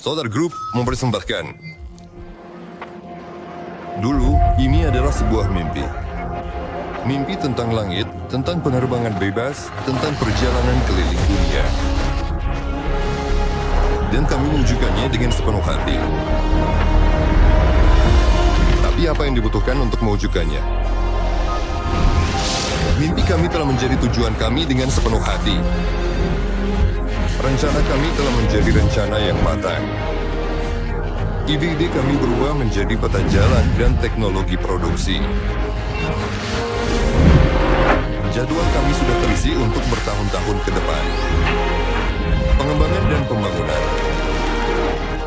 Solar Group mempersembahkan. Dulu, ini adalah sebuah mimpi. Mimpi tentang langit, tentang penerbangan bebas, tentang perjalanan keliling dunia. Dan kami menunjukkannya dengan sepenuh hati. Tapi apa yang dibutuhkan untuk mewujudkannya? Mimpi kami telah menjadi tujuan kami dengan sepenuh hati. Rencana kami telah menjadi rencana yang matang. Ide-ide kami berubah menjadi peta jalan dan teknologi produksi. Jadwal kami sudah terisi untuk bertahun-tahun ke depan. Pengembangan dan pembangunan,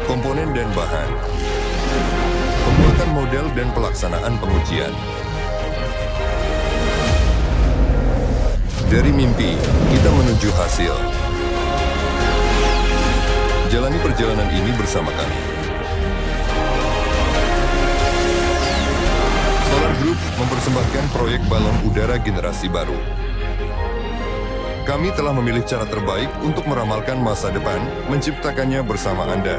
komponen dan bahan, pembuatan model dan pelaksanaan pengujian. Dari mimpi, kita menuju hasil. Jalani perjalanan ini bersama kami. Solar Group mempersembahkan proyek balon udara generasi baru. Kami telah memilih cara terbaik untuk meramalkan masa depan, menciptakannya bersama Anda.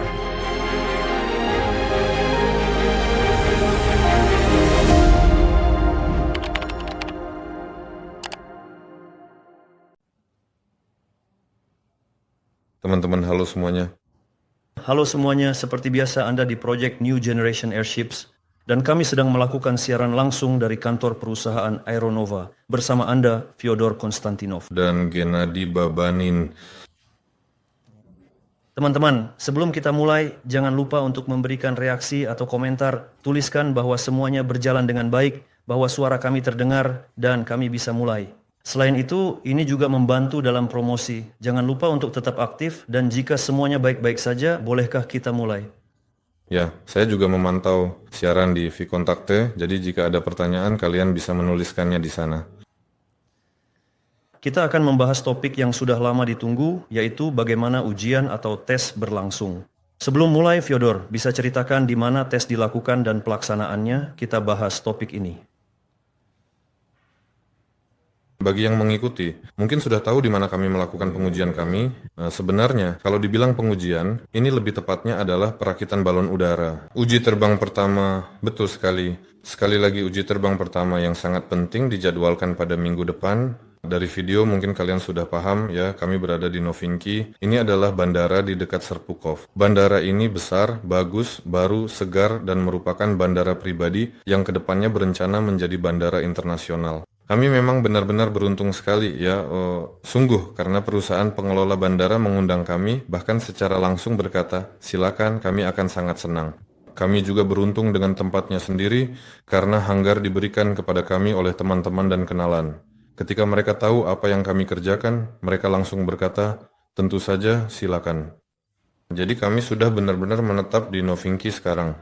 Teman-teman, halo semuanya. Halo semuanya, seperti biasa Anda di Project New Generation Airships dan kami sedang melakukan siaran langsung dari kantor perusahaan Aeronova bersama Anda, Fyodor Konstantinov. Dan Gennady Babanin. Teman-teman, sebelum kita mulai, jangan lupa untuk memberikan reaksi atau komentar. Tuliskan bahwa semuanya berjalan dengan baik, bahwa suara kami terdengar, dan kami bisa mulai. Selain itu, ini juga membantu dalam promosi. Jangan lupa untuk tetap aktif, dan jika semuanya baik-baik saja, bolehkah kita mulai? Ya, saya juga memantau siaran di Vkontakte, jadi jika ada pertanyaan, kalian bisa menuliskannya di sana. Kita akan membahas topik yang sudah lama ditunggu, yaitu bagaimana ujian atau tes berlangsung. Sebelum mulai, Fyodor, bisa ceritakan di mana tes dilakukan dan pelaksanaannya? Kita bahas topik ini. Bagi yang mengikuti, mungkin sudah tahu di mana kami melakukan pengujian kami. Sebenarnya, kalau dibilang pengujian, ini lebih tepatnya adalah perakitan balon udara. Uji terbang pertama, betul sekali. Sekali lagi uji terbang pertama yang sangat penting dijadwalkan pada minggu depan. Dari video mungkin kalian sudah paham ya, kami berada di Novinky. Ini adalah bandara di dekat Serpukhov. Bandara ini besar, bagus, baru, segar, dan merupakan bandara pribadi yang kedepannya berencana menjadi bandara internasional. Kami memang benar-benar beruntung sekali ya, sungguh karena perusahaan pengelola bandara mengundang kami, bahkan secara langsung berkata, silakan, kami akan sangat senang. Kami juga beruntung dengan tempatnya sendiri karena hanggar diberikan kepada kami oleh teman-teman dan kenalan. Ketika mereka tahu apa yang kami kerjakan, mereka langsung berkata, tentu saja silakan. Jadi kami sudah benar-benar menetap di Novinky sekarang.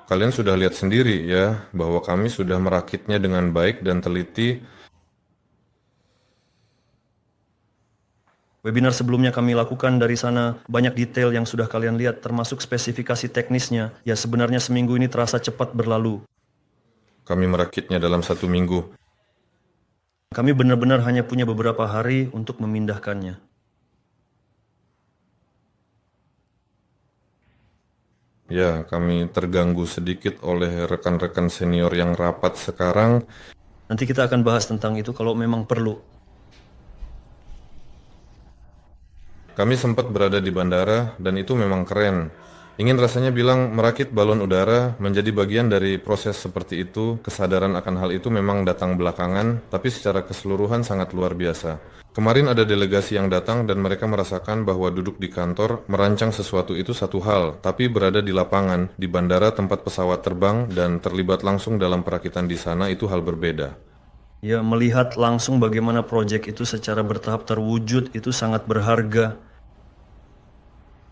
Kalian sudah lihat sendiri ya, bahwa kami sudah merakitnya dengan baik dan teliti. Webinar sebelumnya kami lakukan dari sana, banyak detail yang sudah kalian lihat, termasuk spesifikasi teknisnya. Ya sebenarnya seminggu ini terasa cepat berlalu. Kami merakitnya dalam 1 minggu. Kami benar-benar hanya punya beberapa hari untuk memindahkannya. Ya, kami terganggu sedikit oleh rekan-rekan senior yang rapat sekarang. Nanti kita akan bahas tentang itu kalau memang perlu. Kami sempat berada di bandara dan itu memang keren. Ingin rasanya bilang merakit balon udara menjadi bagian dari proses seperti itu. Kesadaran akan hal itu memang datang belakangan, tapi secara keseluruhan sangat luar biasa. Kemarin ada delegasi yang datang dan mereka merasakan bahwa duduk di kantor merancang sesuatu itu satu hal, tapi berada di lapangan, di bandara tempat pesawat terbang dan terlibat langsung dalam perakitan di sana itu hal berbeda. Ya, melihat langsung bagaimana proyek itu secara bertahap terwujud itu sangat berharga.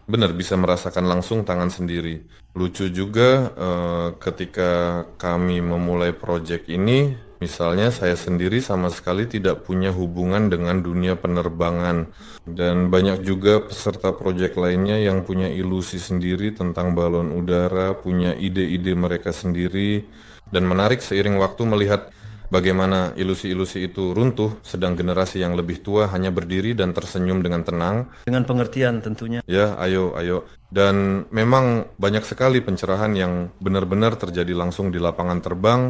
Benar, bisa merasakan langsung tangan sendiri. Lucu juga ketika kami memulai proyek ini, misalnya saya sendiri sama sekali tidak punya hubungan dengan dunia penerbangan. Dan banyak juga peserta proyek lainnya yang punya ilusi sendiri tentang balon udara, punya ide-ide mereka sendiri. Dan menarik seiring waktu melihat bagaimana ilusi-ilusi itu runtuh, sedang generasi yang lebih tua hanya berdiri dan tersenyum dengan tenang. Dengan pengertian tentunya. Ya, ayo. Dan memang banyak sekali pencerahan yang benar-benar terjadi langsung di lapangan terbang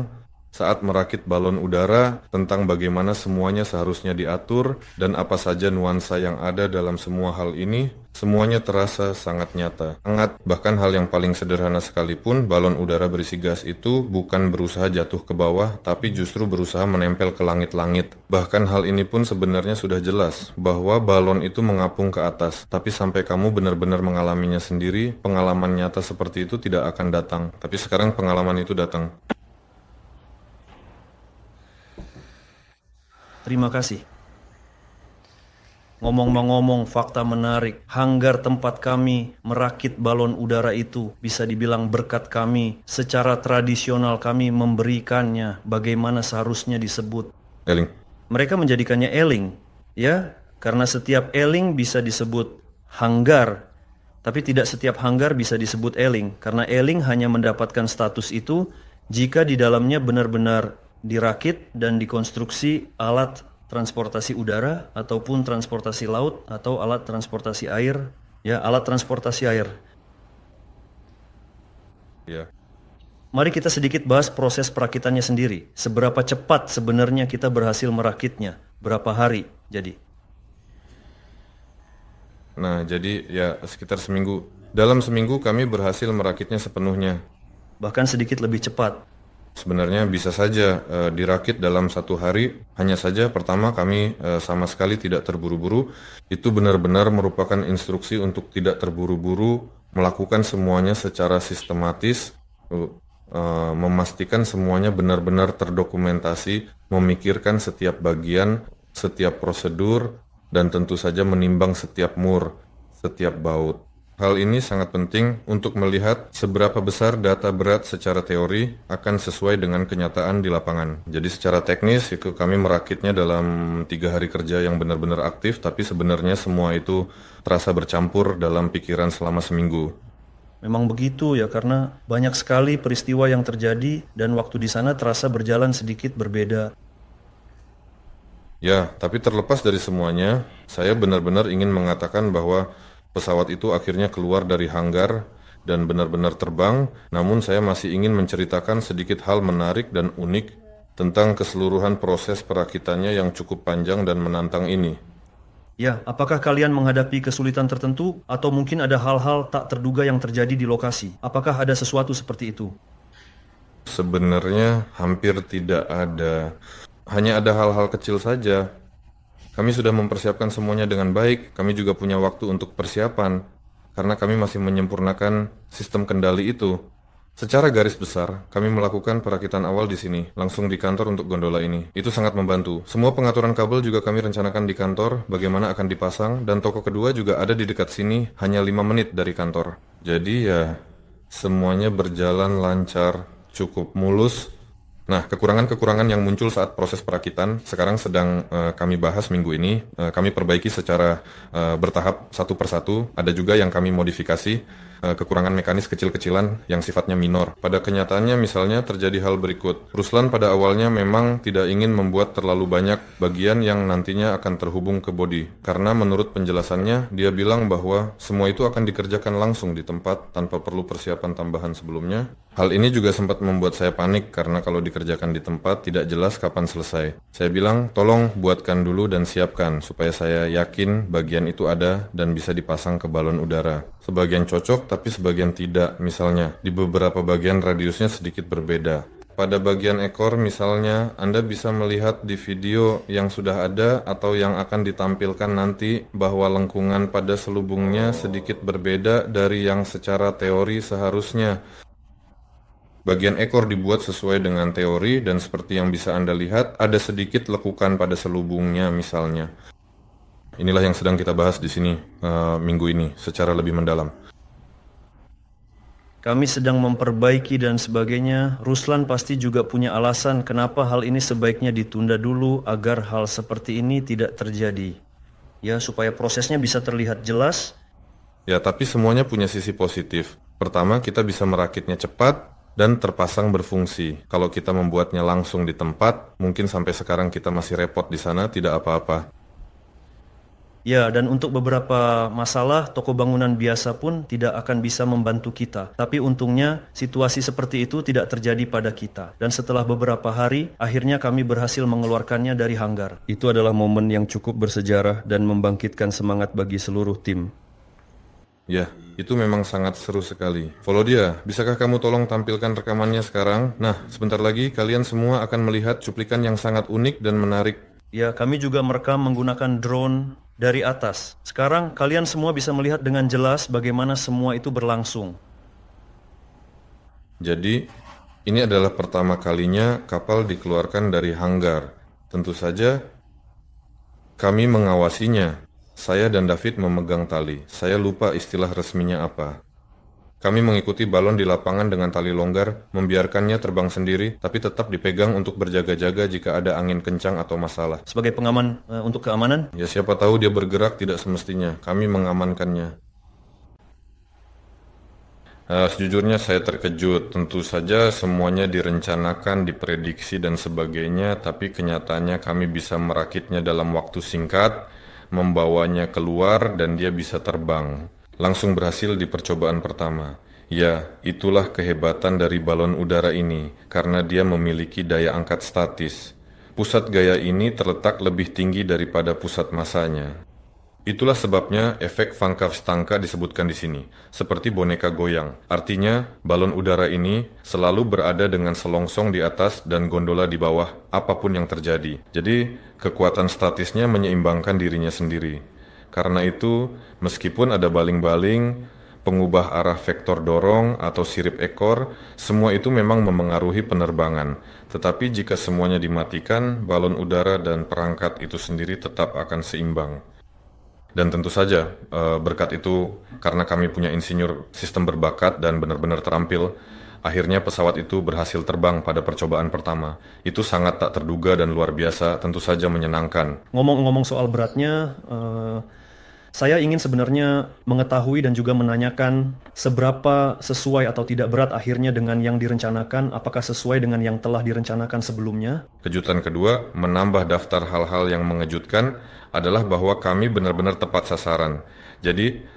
saat merakit balon udara tentang bagaimana semuanya seharusnya diatur dan apa saja nuansa yang ada dalam semua hal ini, semuanya terasa sangat nyata. Bahkan hal yang paling sederhana sekalipun, balon udara berisi gas itu bukan berusaha jatuh ke bawah, tapi justru berusaha menempel ke langit-langit. Bahkan hal ini pun sebenarnya sudah jelas, bahwa balon itu mengapung ke atas, tapi sampai kamu benar-benar mengalaminya sendiri, pengalaman nyata seperti itu tidak akan datang. Tapi sekarang pengalaman itu datang. Terima kasih. Ngomong-ngomong, fakta menarik. Hanggar tempat kami merakit balon udara itu bisa dibilang berkat kami. Secara tradisional kami memberikannya bagaimana seharusnya disebut. Eling. Mereka menjadikannya eling, ya, karena setiap eling bisa disebut hanggar. Tapi tidak setiap hanggar bisa disebut eling, karena eling hanya mendapatkan status itu jika di dalamnya benar-benar dirakit dan dikonstruksi alat transportasi udara ataupun transportasi laut atau alat transportasi air, ya, alat transportasi air. Ya. Mari kita sedikit bahas proses perakitannya sendiri. Seberapa cepat sebenarnya kita berhasil merakitnya? Berapa hari jadi? Nah, jadi ya sekitar seminggu. Dalam seminggu kami berhasil merakitnya sepenuhnya. Bahkan sedikit lebih cepat. Sebenarnya bisa saja dirakit dalam 1 hari, hanya saja pertama kami sama sekali tidak terburu-buru. Itu benar-benar merupakan instruksi untuk tidak terburu-buru, melakukan semuanya secara sistematis, memastikan semuanya benar-benar terdokumentasi, memikirkan setiap bagian, setiap prosedur, dan tentu saja menimbang setiap mur, setiap baut. Hal ini sangat penting untuk melihat seberapa besar data berat secara teori akan sesuai dengan kenyataan di lapangan. Jadi secara teknis itu kami merakitnya dalam 3 hari kerja yang benar-benar aktif, tapi sebenarnya semua itu terasa bercampur dalam pikiran selama seminggu. Memang begitu ya, karena banyak sekali peristiwa yang terjadi dan waktu di sana terasa berjalan sedikit berbeda. Ya, tapi terlepas dari semuanya, saya benar-benar ingin mengatakan bahwa pesawat itu akhirnya keluar dari hanggar dan benar-benar terbang, namun saya masih ingin menceritakan sedikit hal menarik dan unik tentang keseluruhan proses perakitannya yang cukup panjang dan menantang ini. Ya, apakah kalian menghadapi kesulitan tertentu atau mungkin ada hal-hal tak terduga yang terjadi di lokasi? Apakah ada sesuatu seperti itu? Sebenarnya hampir tidak ada. Hanya ada hal-hal kecil saja. Kami sudah mempersiapkan semuanya dengan baik, kami juga punya waktu untuk persiapan, karena kami masih menyempurnakan sistem kendali itu. Secara garis besar, kami melakukan perakitan awal di sini, langsung di kantor untuk gondola ini. Itu sangat membantu. Semua pengaturan kabel juga kami rencanakan di kantor, bagaimana akan dipasang, dan toko kedua juga ada di dekat sini, hanya 5 menit dari kantor. Jadi ya, semuanya berjalan lancar, cukup mulus. Nah, kekurangan-kekurangan yang muncul saat proses perakitan sekarang sedang kami bahas minggu ini. Kami perbaiki secara bertahap satu persatu. Ada juga yang kami modifikasi, kekurangan mekanis kecil-kecilan yang sifatnya minor. Pada kenyataannya misalnya terjadi hal berikut. Ruslan pada awalnya memang tidak ingin membuat terlalu banyak bagian yang nantinya akan terhubung ke bodi. Karena menurut penjelasannya, dia bilang bahwa semua itu akan dikerjakan langsung di tempat tanpa perlu persiapan tambahan sebelumnya. Hal ini juga sempat membuat saya panik karena kalau dikerjakan di tempat tidak jelas kapan selesai. Saya bilang, tolong buatkan dulu dan siapkan supaya saya yakin bagian itu ada dan bisa dipasang ke balon udara. Sebagian cocok tapi sebagian tidak, misalnya di beberapa bagian radiusnya sedikit berbeda. Pada bagian ekor misalnya, Anda bisa melihat di video yang sudah ada atau yang akan ditampilkan nanti bahwa lengkungan pada selubungnya sedikit berbeda dari yang secara teori seharusnya. Bagian ekor dibuat sesuai dengan teori dan seperti yang bisa Anda lihat, ada sedikit lekukan pada selubungnya misalnya. Inilah yang sedang kita bahas di sini minggu ini secara lebih mendalam. Kami sedang memperbaiki dan sebagainya. Ruslan pasti juga punya alasan kenapa hal ini sebaiknya ditunda dulu agar hal seperti ini tidak terjadi. Ya, supaya prosesnya bisa terlihat jelas. Ya, tapi semuanya punya sisi positif. Pertama, kita bisa merakitnya cepat. dan terpasang berfungsi. Kalau kita membuatnya langsung di tempat, mungkin sampai sekarang kita masih repot di sana, tidak apa-apa. Ya, dan untuk beberapa masalah, toko bangunan biasa pun tidak akan bisa membantu kita. Tapi untungnya, situasi seperti itu tidak terjadi pada kita. Dan setelah beberapa hari, akhirnya kami berhasil mengeluarkannya dari hanggar. Itu adalah momen yang cukup bersejarah dan membangkitkan semangat bagi seluruh tim. Ya, itu memang sangat seru sekali. Volodya, bisakah kamu tolong tampilkan rekamannya sekarang? Nah, sebentar lagi kalian semua akan melihat cuplikan yang sangat unik dan menarik. Ya, kami juga merekam menggunakan drone dari atas. Sekarang kalian semua bisa melihat dengan jelas bagaimana semua itu berlangsung. Jadi, ini adalah pertama kalinya kapal dikeluarkan dari hanggar. Tentu saja, kami mengawasinya. Saya dan David memegang tali. Saya lupa istilah resminya apa. Kami mengikuti balon di lapangan dengan tali longgar, membiarkannya terbang sendiri, tapi tetap dipegang untuk berjaga-jaga jika ada angin kencang atau masalah. Sebagai pengaman untuk keamanan, Ya siapa tahu dia bergerak tidak semestinya. Kami mengamankannya. Sejujurnya saya terkejut. Tentu saja semuanya direncanakan, diprediksi dan sebagainya, tapi kenyataannya kami bisa merakitnya dalam waktu singkat, membawanya keluar dan dia bisa terbang. Langsung berhasil di percobaan pertama. Ya, itulah kehebatan dari balon udara ini, karena dia memiliki daya angkat statis. Pusat gaya ini terletak lebih tinggi daripada pusat masanya. Itulah sebabnya efek Van Karstanka disebutkan di sini, seperti boneka goyang. Artinya, balon udara ini selalu berada dengan selongsong di atas dan gondola di bawah, apapun yang terjadi. Jadi, kekuatan statisnya menyeimbangkan dirinya sendiri. Karena itu, meskipun ada baling-baling, pengubah arah vektor dorong atau sirip ekor, semua itu memang memengaruhi penerbangan. Tetapi jika semuanya dimatikan, balon udara dan perangkat itu sendiri tetap akan seimbang. Dan tentu saja, berkat itu, karena kami punya insinyur sistem berbakat dan benar-benar terampil, akhirnya pesawat itu berhasil terbang pada percobaan pertama. Itu sangat tak terduga dan luar biasa, tentu saja menyenangkan. ngomong-ngomong soal beratnya, saya ingin sebenarnya mengetahui dan juga menanyakan seberapa sesuai atau tidak berat akhirnya dengan yang direncanakan, apakah sesuai dengan yang telah direncanakan sebelumnya? Kejutan kedua, menambah daftar hal-hal yang mengejutkan adalah bahwa kami benar-benar tepat sasaran. Jadi,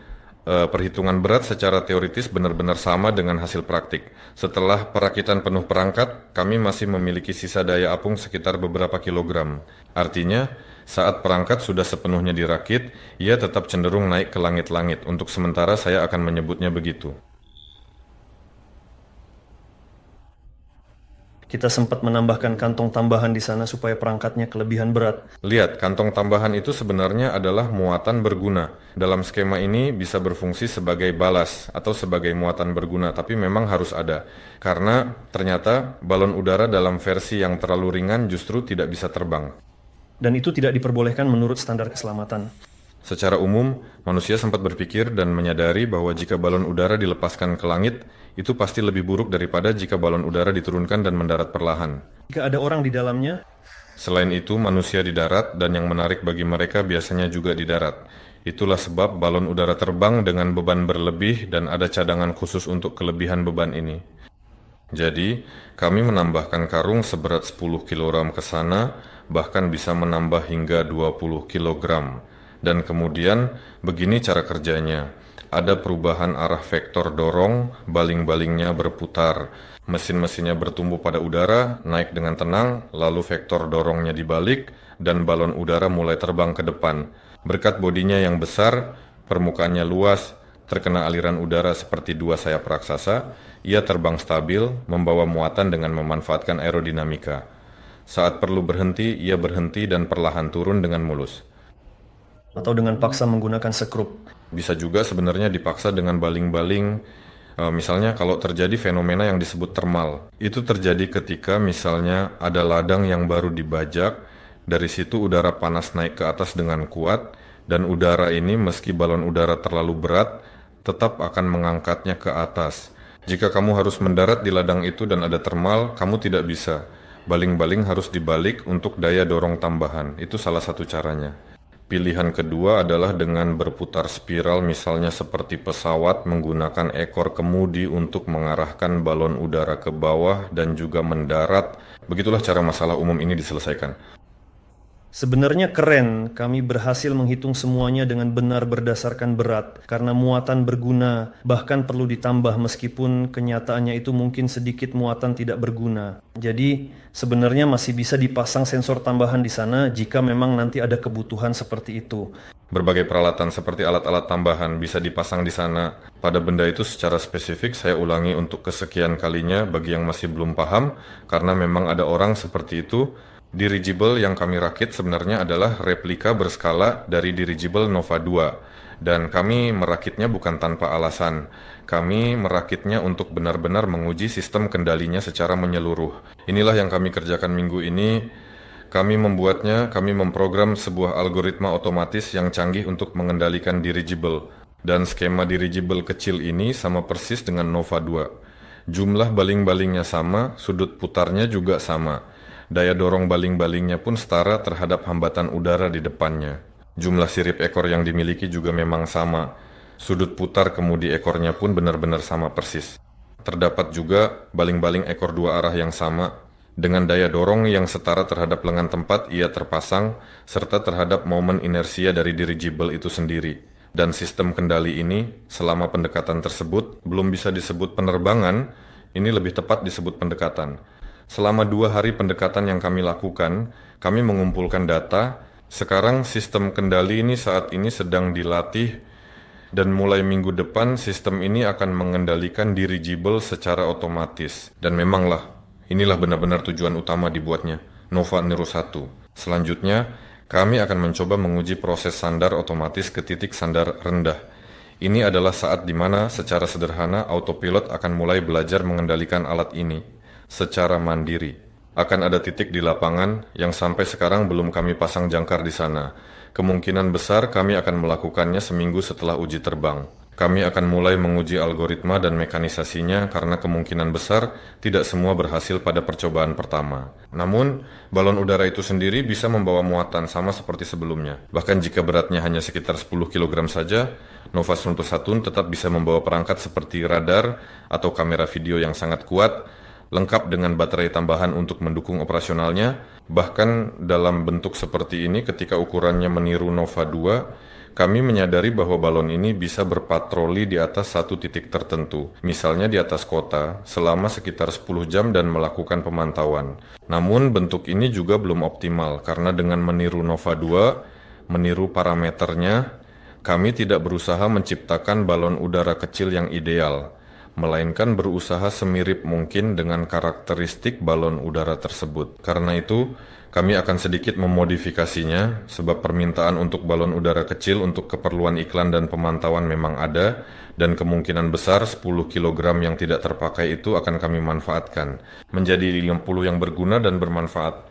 perhitungan berat secara teoritis benar-benar sama dengan hasil praktik. Setelah perakitan penuh perangkat, kami masih memiliki sisa daya apung sekitar beberapa kilogram. Artinya, saat perangkat sudah sepenuhnya dirakit, ia tetap cenderung naik ke langit-langit. Untuk sementara saya akan menyebutnya begitu. Kita sempat menambahkan kantong tambahan di sana supaya perangkatnya kelebihan berat. Lihat, kantong tambahan itu sebenarnya adalah muatan berguna. Dalam skema ini bisa berfungsi sebagai balas atau sebagai muatan berguna, tapi memang harus ada. Karena ternyata balon udara dalam versi yang terlalu ringan justru tidak bisa terbang. Dan itu tidak diperbolehkan menurut standar keselamatan. Secara umum, manusia sempat berpikir dan menyadari bahwa jika balon udara dilepaskan ke langit, itu pasti lebih buruk daripada jika balon udara diturunkan dan mendarat perlahan. Jika ada orang di dalamnya, Selain itu, manusia di darat dan yang menarik bagi mereka biasanya juga di darat. Itulah sebab balon udara terbang dengan beban berlebih dan ada cadangan khusus untuk kelebihan beban ini. Jadi, kami menambahkan karung seberat 10 kg ke sana, bahkan bisa menambah hingga 20 kg. Dan kemudian, begini cara kerjanya. Ada perubahan arah vektor dorong, baling-balingnya berputar. Mesin-mesinnya bertumbuh pada udara, naik dengan tenang, lalu vektor dorongnya dibalik, dan balon udara mulai terbang ke depan. Berkat bodinya yang besar, permukaannya luas, terkena aliran udara seperti dua sayap raksasa, ia terbang stabil, membawa muatan dengan memanfaatkan aerodinamika. Saat perlu berhenti, ia berhenti dan perlahan turun dengan mulus. atau dengan paksa menggunakan sekrup. Bisa juga sebenarnya dipaksa dengan baling-baling. Misalnya kalau terjadi fenomena yang disebut termal. Itu terjadi ketika misalnya ada ladang yang baru dibajak, dari situ udara panas naik ke atas dengan kuat, dan udara ini meski balon udara terlalu berat, tetap akan mengangkatnya ke atas. Jika kamu harus mendarat di ladang itu dan ada termal, kamu tidak bisa. Baling-baling harus dibalik untuk daya dorong tambahan. Itu salah satu caranya. Pilihan kedua adalah dengan berputar spiral, misalnya seperti pesawat menggunakan ekor kemudi untuk mengarahkan balon udara ke bawah dan juga mendarat. Begitulah cara masalah umum ini diselesaikan. Sebenarnya keren, kami berhasil menghitung semuanya dengan benar berdasarkan berat, karena muatan berguna, bahkan perlu ditambah meskipun kenyataannya itu mungkin sedikit muatan tidak berguna. Jadi sebenarnya masih bisa dipasang sensor tambahan di sana jika memang nanti ada kebutuhan seperti itu. Berbagai peralatan seperti alat-alat tambahan bisa dipasang di sana. Pada benda itu secara spesifik saya ulangi untuk kesekian kalinya bagi yang masih belum paham, karena memang ada orang seperti itu. Dirigible yang kami rakit sebenarnya adalah replika berskala dari dirigible Nova 2. Dan kami merakitnya bukan tanpa alasan. Kami merakitnya untuk benar-benar menguji sistem kendalinya secara menyeluruh. Inilah yang kami kerjakan minggu ini. Kami memprogram sebuah algoritma otomatis yang canggih untuk mengendalikan dirigible. Dan skema dirigible kecil ini sama persis dengan Nova 2. Jumlah baling-balingnya sama, sudut putarnya juga sama. Daya dorong baling-balingnya pun setara terhadap hambatan udara di depannya. Jumlah sirip ekor yang dimiliki juga memang sama. Sudut putar kemudi ekornya pun benar-benar sama persis. Terdapat juga baling-baling ekor dua arah yang sama. Dengan daya dorong yang setara terhadap lengan tempat ia terpasang, serta terhadap momen inersia dari dirigible itu sendiri. Dan sistem kendali ini, selama pendekatan tersebut, belum bisa disebut penerbangan, ini lebih tepat disebut pendekatan. Selama 2 hari pendekatan yang kami lakukan, kami mengumpulkan data. Sekarang sistem kendali ini saat ini sedang dilatih, dan mulai minggu depan sistem ini akan mengendalikan dirigible secara otomatis. Dan memanglah, inilah benar-benar tujuan utama dibuatnya, Nova Nero 1. Selanjutnya, kami akan mencoba menguji proses sandar otomatis ke titik sandar rendah. Ini adalah saat di mana secara sederhana autopilot akan mulai belajar mengendalikan alat ini secara mandiri. Akan ada titik di lapangan yang sampai sekarang belum kami pasang jangkar di sana. Kemungkinan besar kami akan melakukannya seminggu setelah uji terbang. Kami akan mulai menguji algoritma dan mekanisasinya karena kemungkinan besar tidak semua berhasil pada percobaan pertama. Namun, balon udara itu sendiri bisa membawa muatan sama seperti sebelumnya. Bahkan jika beratnya hanya sekitar 10 kg saja, Nova 1 tetap bisa membawa perangkat seperti radar atau kamera video yang sangat kuat, lengkap dengan baterai tambahan untuk mendukung operasionalnya. Bahkan dalam bentuk seperti ini, ketika ukurannya meniru Nova 2, kami menyadari bahwa balon ini bisa berpatroli di atas satu titik tertentu, misalnya di atas kota, selama sekitar 10 jam dan melakukan pemantauan. Namun bentuk ini juga belum optimal, karena dengan meniru Nova 2, meniru parameternya, kami tidak berusaha menciptakan balon udara kecil yang ideal, melainkan berusaha semirip mungkin dengan karakteristik balon udara tersebut. Karena itu, kami akan sedikit memodifikasinya, sebab permintaan untuk balon udara kecil untuk keperluan iklan dan pemantauan memang ada, dan kemungkinan besar 10 kg yang tidak terpakai itu akan kami manfaatkan, menjadi 50 yang berguna dan bermanfaat,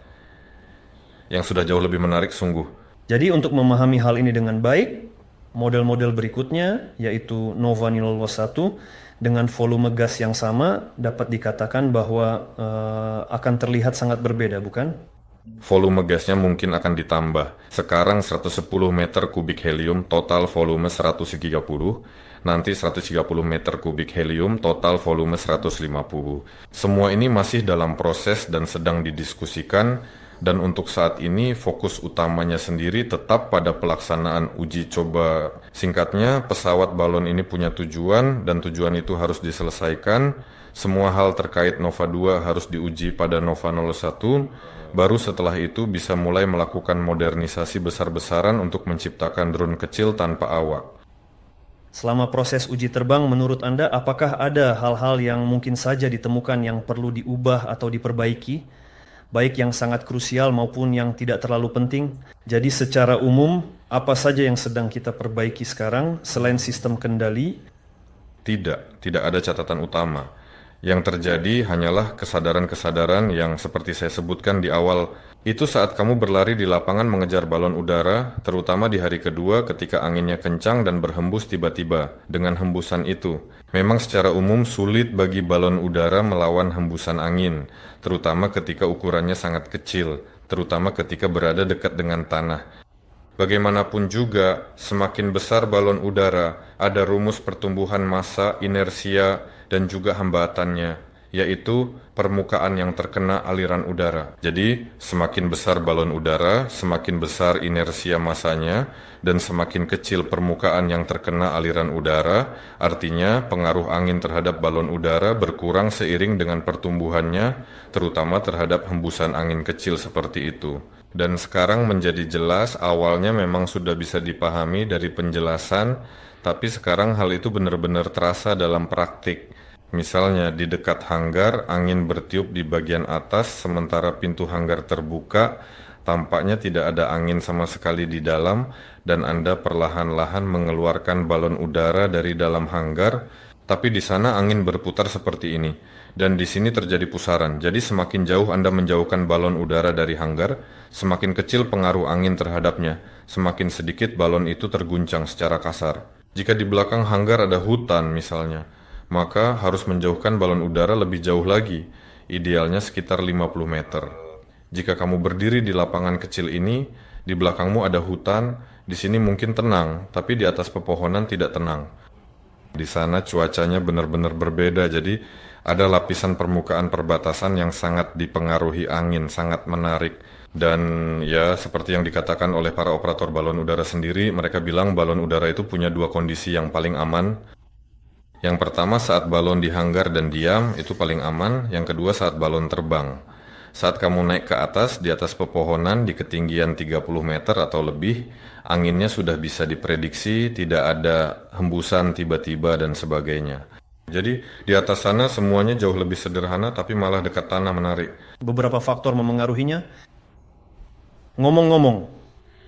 yang sudah jauh lebih menarik sungguh. Jadi untuk memahami hal ini dengan baik, model-model berikutnya, yaitu Nova Nilo 1, dengan volume gas yang sama dapat dikatakan bahwa akan terlihat sangat berbeda, bukan? Volume gasnya mungkin akan ditambah. Sekarang 110 meter kubik helium, total volume 130. Nanti 130 meter kubik helium, total volume 150. Semua ini masih dalam proses dan sedang didiskusikan. Dan untuk saat ini fokus utamanya sendiri tetap pada pelaksanaan uji coba. Singkatnya, pesawat balon ini punya tujuan dan tujuan itu harus diselesaikan. Semua hal terkait Nova 2 harus diuji pada Nova 01. Baru setelah itu bisa mulai melakukan modernisasi besar-besaran untuk menciptakan drone kecil tanpa awak. Selama proses uji terbang, menurut Anda apakah ada hal-hal yang mungkin saja ditemukan yang perlu diubah atau diperbaiki? Baik yang sangat krusial maupun yang tidak terlalu penting. Jadi secara umum, apa saja yang sedang kita perbaiki sekarang selain sistem kendali? Tidak ada catatan utama. Yang terjadi hanyalah kesadaran-kesadaran yang seperti saya sebutkan di awal. Itu saat kamu berlari di lapangan mengejar balon udara, terutama di hari kedua ketika anginnya kencang dan berhembus tiba-tiba. Dengan hembusan itu, memang secara umum sulit bagi balon udara melawan hembusan angin, terutama ketika ukurannya sangat kecil, terutama ketika berada dekat dengan tanah. Bagaimanapun juga, semakin besar balon udara, ada rumus pertumbuhan massa, inersia, dan juga hambatannya, yaitu permukaan yang terkena aliran udara. Jadi, semakin besar balon udara, semakin besar inersia massanya, dan semakin kecil permukaan yang terkena aliran udara, artinya pengaruh angin terhadap balon udara berkurang seiring dengan pertumbuhannya, terutama terhadap hembusan angin kecil seperti itu. Dan sekarang menjadi jelas, awalnya memang sudah bisa dipahami dari penjelasan, tapi sekarang hal itu benar-benar terasa dalam praktik. Misalnya di dekat hanggar, angin bertiup di bagian atas, sementara pintu hanggar terbuka, tampaknya tidak ada angin sama sekali di dalam, dan Anda perlahan-lahan mengeluarkan balon udara dari dalam hanggar, tapi di sana angin berputar seperti ini. Dan di sini terjadi pusaran, jadi semakin jauh Anda menjauhkan balon udara dari hanggar, semakin kecil pengaruh angin terhadapnya, semakin sedikit balon itu terguncang secara kasar. Jika di belakang hanggar ada hutan misalnya, maka harus menjauhkan balon udara lebih jauh lagi, idealnya sekitar 50 meter. Jika kamu berdiri di lapangan kecil ini, di belakangmu ada hutan, di sini mungkin tenang, tapi di atas pepohonan tidak tenang. Di sana cuacanya benar-benar berbeda, jadi ada lapisan permukaan perbatasan yang sangat dipengaruhi angin, sangat menarik. Dan ya seperti yang dikatakan oleh para operator balon udara sendiri, mereka bilang balon udara itu punya dua kondisi yang paling aman. Yang pertama saat balon di hanggar dan diam, itu paling aman. Yang kedua saat balon terbang. Saat kamu naik ke atas, di atas pepohonan di ketinggian 30 meter atau lebih, anginnya sudah bisa diprediksi, tidak ada hembusan tiba-tiba dan sebagainya. Jadi di atas sana semuanya jauh lebih sederhana tapi malah dekat tanah menarik. Beberapa faktor memengaruhinya. Ngomong-ngomong,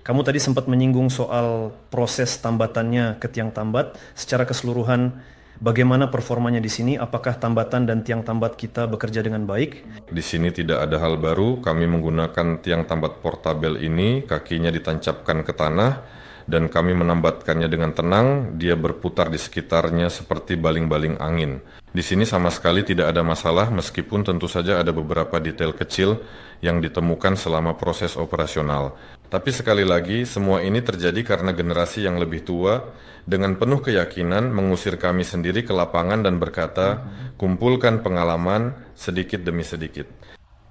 kamu tadi sempat menyinggung soal proses tambatannya ke tiang tambat. Secara keseluruhan, bagaimana performanya di sini? Apakah tambatan dan tiang tambat kita bekerja dengan baik? Di sini tidak ada hal baru, kami menggunakan tiang tambat portabel ini, kakinya ditancapkan ke tanah, dan kami menambatkannya dengan tenang, dia berputar di sekitarnya seperti baling-baling angin. Di sini sama sekali tidak ada masalah, meskipun tentu saja ada beberapa detail kecil yang ditemukan selama proses operasional. Tapi sekali lagi, semua ini terjadi karena generasi yang lebih tua dengan penuh keyakinan mengusir kami sendiri ke lapangan dan berkata, kumpulkan pengalaman sedikit demi sedikit.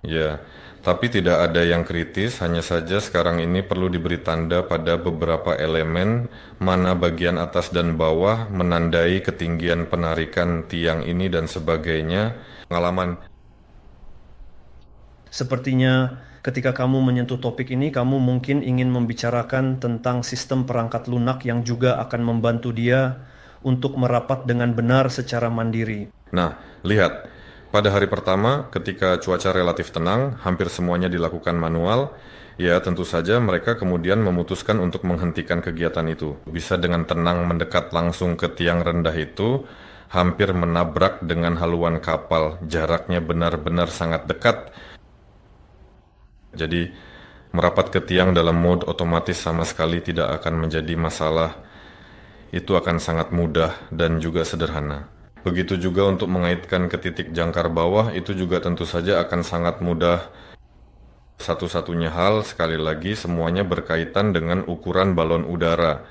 Ya, tapi tidak ada yang kritis, hanya saja sekarang ini perlu diberi tanda pada beberapa elemen, mana bagian atas dan bawah, menandai ketinggian penarikan tiang ini dan sebagainya. Pengalaman. Sepertinya ketika kamu menyentuh topik ini, kamu mungkin ingin membicarakan tentang sistem perangkat lunak yang juga akan membantu dia untuk merapat dengan benar secara mandiri. Nah, lihat. Pada hari pertama, ketika cuaca relatif tenang, hampir semuanya dilakukan manual, ya tentu saja mereka kemudian memutuskan untuk menghentikan kegiatan itu. Bisa dengan tenang mendekat langsung ke tiang rendah itu, hampir menabrak dengan haluan kapal, jaraknya benar-benar sangat dekat. Jadi, merapat ke tiang dalam mode otomatis sama sekali tidak akan menjadi masalah. Itu akan sangat mudah dan juga sederhana. Begitu juga untuk mengaitkan ke titik jangkar bawah, itu juga tentu saja akan sangat mudah. Satu-satunya hal, sekali lagi, semuanya berkaitan dengan ukuran balon udara.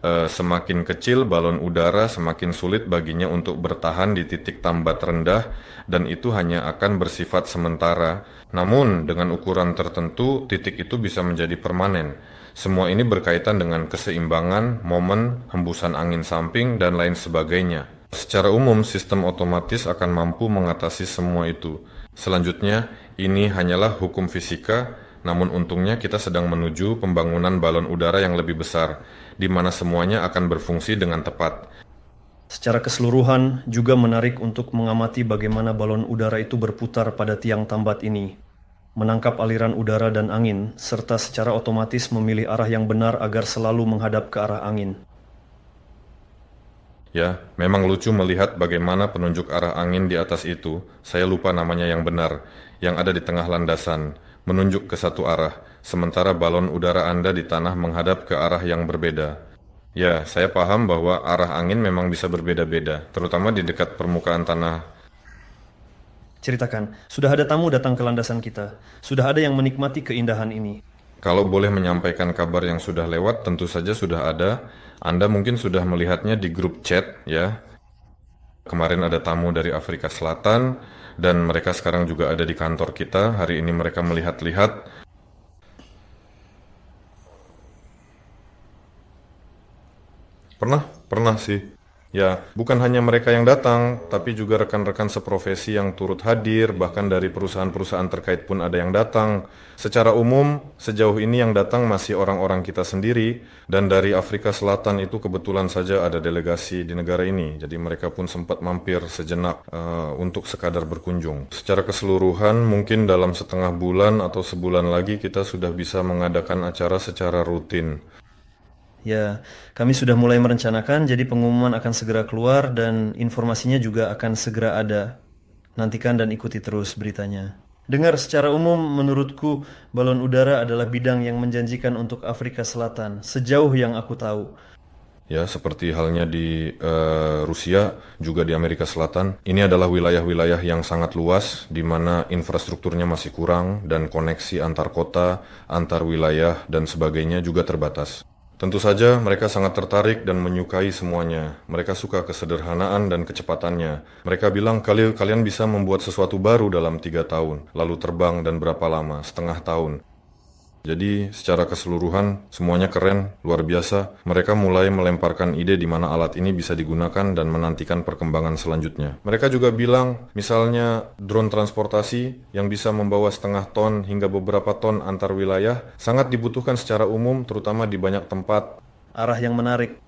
Semakin kecil balon udara, semakin sulit baginya untuk bertahan di titik tambat rendah, dan itu hanya akan bersifat sementara. Namun, dengan ukuran tertentu, titik itu bisa menjadi permanen. Semua ini berkaitan dengan keseimbangan, momen, hembusan angin samping, dan lain sebagainya. Secara umum, sistem otomatis akan mampu mengatasi semua itu. Selanjutnya, ini hanyalah hukum fisika, namun untungnya kita sedang menuju pembangunan balon udara yang lebih besar, di mana semuanya akan berfungsi dengan tepat. Secara keseluruhan, juga menarik untuk mengamati bagaimana balon udara itu berputar pada tiang tambat ini, menangkap aliran udara dan angin, serta secara otomatis memilih arah yang benar agar selalu menghadap ke arah angin. Ya, memang lucu melihat bagaimana penunjuk arah angin di atas itu, saya lupa namanya yang benar, yang ada di tengah landasan, menunjuk ke satu arah, sementara balon udara Anda di tanah menghadap ke arah yang berbeda. Ya, saya paham bahwa arah angin memang bisa berbeda-beda, terutama di dekat permukaan tanah. Ceritakan, sudah ada tamu datang ke landasan kita, sudah ada yang menikmati keindahan ini. Kalau boleh menyampaikan kabar yang sudah lewat, tentu saja sudah ada. Anda mungkin sudah melihatnya di grup chat ya. Kemarin ada tamu dari Afrika Selatan dan mereka sekarang juga ada di kantor kita. Hari ini mereka melihat-lihat. Pernah sih. Ya, bukan hanya mereka yang datang, tapi juga rekan-rekan seprofesi yang turut hadir, bahkan dari perusahaan-perusahaan terkait pun ada yang datang. Secara umum, sejauh ini yang datang masih orang-orang kita sendiri, dan dari Afrika Selatan itu kebetulan saja ada delegasi di negara ini, jadi mereka pun sempat mampir sejenak untuk sekadar berkunjung. Secara keseluruhan, mungkin dalam setengah bulan atau sebulan lagi kita sudah bisa mengadakan acara secara rutin. Ya, kami sudah mulai merencanakan, jadi pengumuman akan segera keluar dan informasinya juga akan segera ada. Nantikan dan ikuti terus beritanya. Dengar secara umum, menurutku balon udara adalah bidang yang menjanjikan untuk Afrika Selatan, sejauh yang aku tahu. Ya, seperti halnya di Rusia, juga di Amerika Selatan. Ini adalah wilayah-wilayah yang sangat luas, di mana infrastrukturnya masih kurang, dan koneksi antar kota, antar wilayah, dan sebagainya juga terbatas. Tentu saja mereka sangat tertarik dan menyukai semuanya. Mereka suka kesederhanaan dan kecepatannya. Mereka bilang kalian bisa membuat sesuatu baru dalam 3 tahun, lalu terbang dan berapa lama, setengah tahun. Jadi secara keseluruhan semuanya keren, luar biasa. Mereka mulai melemparkan ide di mana alat ini bisa digunakan dan menantikan perkembangan selanjutnya. Mereka juga bilang misalnya drone transportasi yang bisa membawa setengah ton hingga beberapa ton antar wilayah sangat dibutuhkan secara umum terutama di banyak tempat. Arah yang menarik.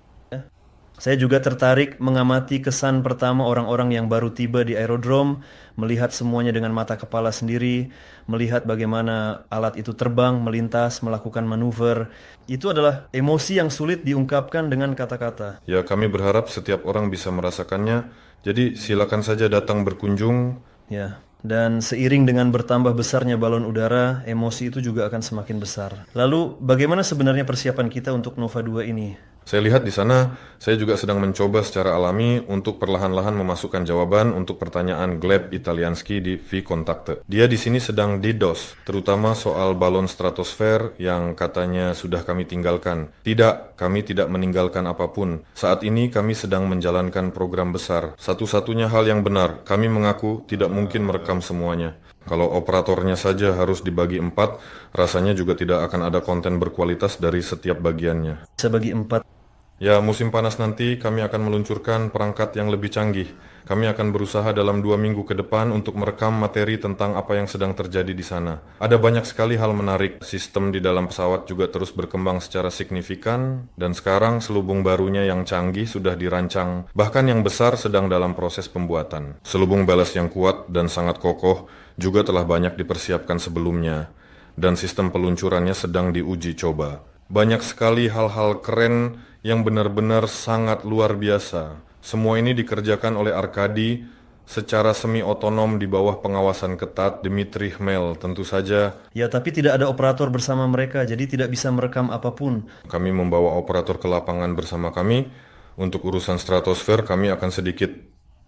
Saya juga tertarik mengamati kesan pertama orang-orang yang baru tiba di aerodrom, melihat semuanya dengan mata kepala sendiri, melihat bagaimana alat itu terbang, melintas, melakukan manuver. Itu adalah emosi yang sulit diungkapkan dengan kata-kata. Ya, kami berharap setiap orang bisa merasakannya. Jadi silakan saja datang berkunjung. Ya, dan seiring dengan bertambah besarnya balon udara, emosi itu juga akan semakin besar. Lalu, bagaimana sebenarnya persiapan kita untuk Nova 2 ini? Saya lihat di sana, saya juga sedang mencoba secara alami untuk perlahan-lahan memasukkan jawaban untuk pertanyaan Gleb Italianski di V-Kontakte. Dia di sini sedang DDoS, terutama soal balon stratosfer yang katanya sudah kami tinggalkan. Tidak, kami tidak meninggalkan apapun. Saat ini kami sedang menjalankan program besar. Satu-satunya hal yang benar, kami mengaku tidak mungkin merekam semuanya. Kalau operatornya saja harus dibagi 4, rasanya juga tidak akan ada konten berkualitas dari setiap bagiannya. Bisa bagi 4. Ya, musim panas nanti kami akan meluncurkan perangkat yang lebih canggih. Kami akan berusaha dalam 2 minggu ke depan untuk merekam materi tentang apa yang sedang terjadi di sana. Ada banyak sekali hal menarik. Sistem di dalam pesawat juga terus berkembang secara signifikan, dan sekarang selubung barunya yang canggih sudah dirancang, bahkan yang besar sedang dalam proses pembuatan. Selubung balas yang kuat dan sangat kokoh juga telah banyak dipersiapkan sebelumnya, dan sistem peluncurannya sedang diuji coba. Banyak sekali hal-hal keren yang benar-benar sangat luar biasa. Semua ini dikerjakan oleh Arkady secara semi-otonom di bawah pengawasan ketat Dmitry Hmel, tentu saja. Ya, tapi tidak ada operator bersama mereka, jadi tidak bisa merekam apapun. Kami membawa operator ke lapangan bersama kami. Untuk urusan stratosfer, kami akan sedikit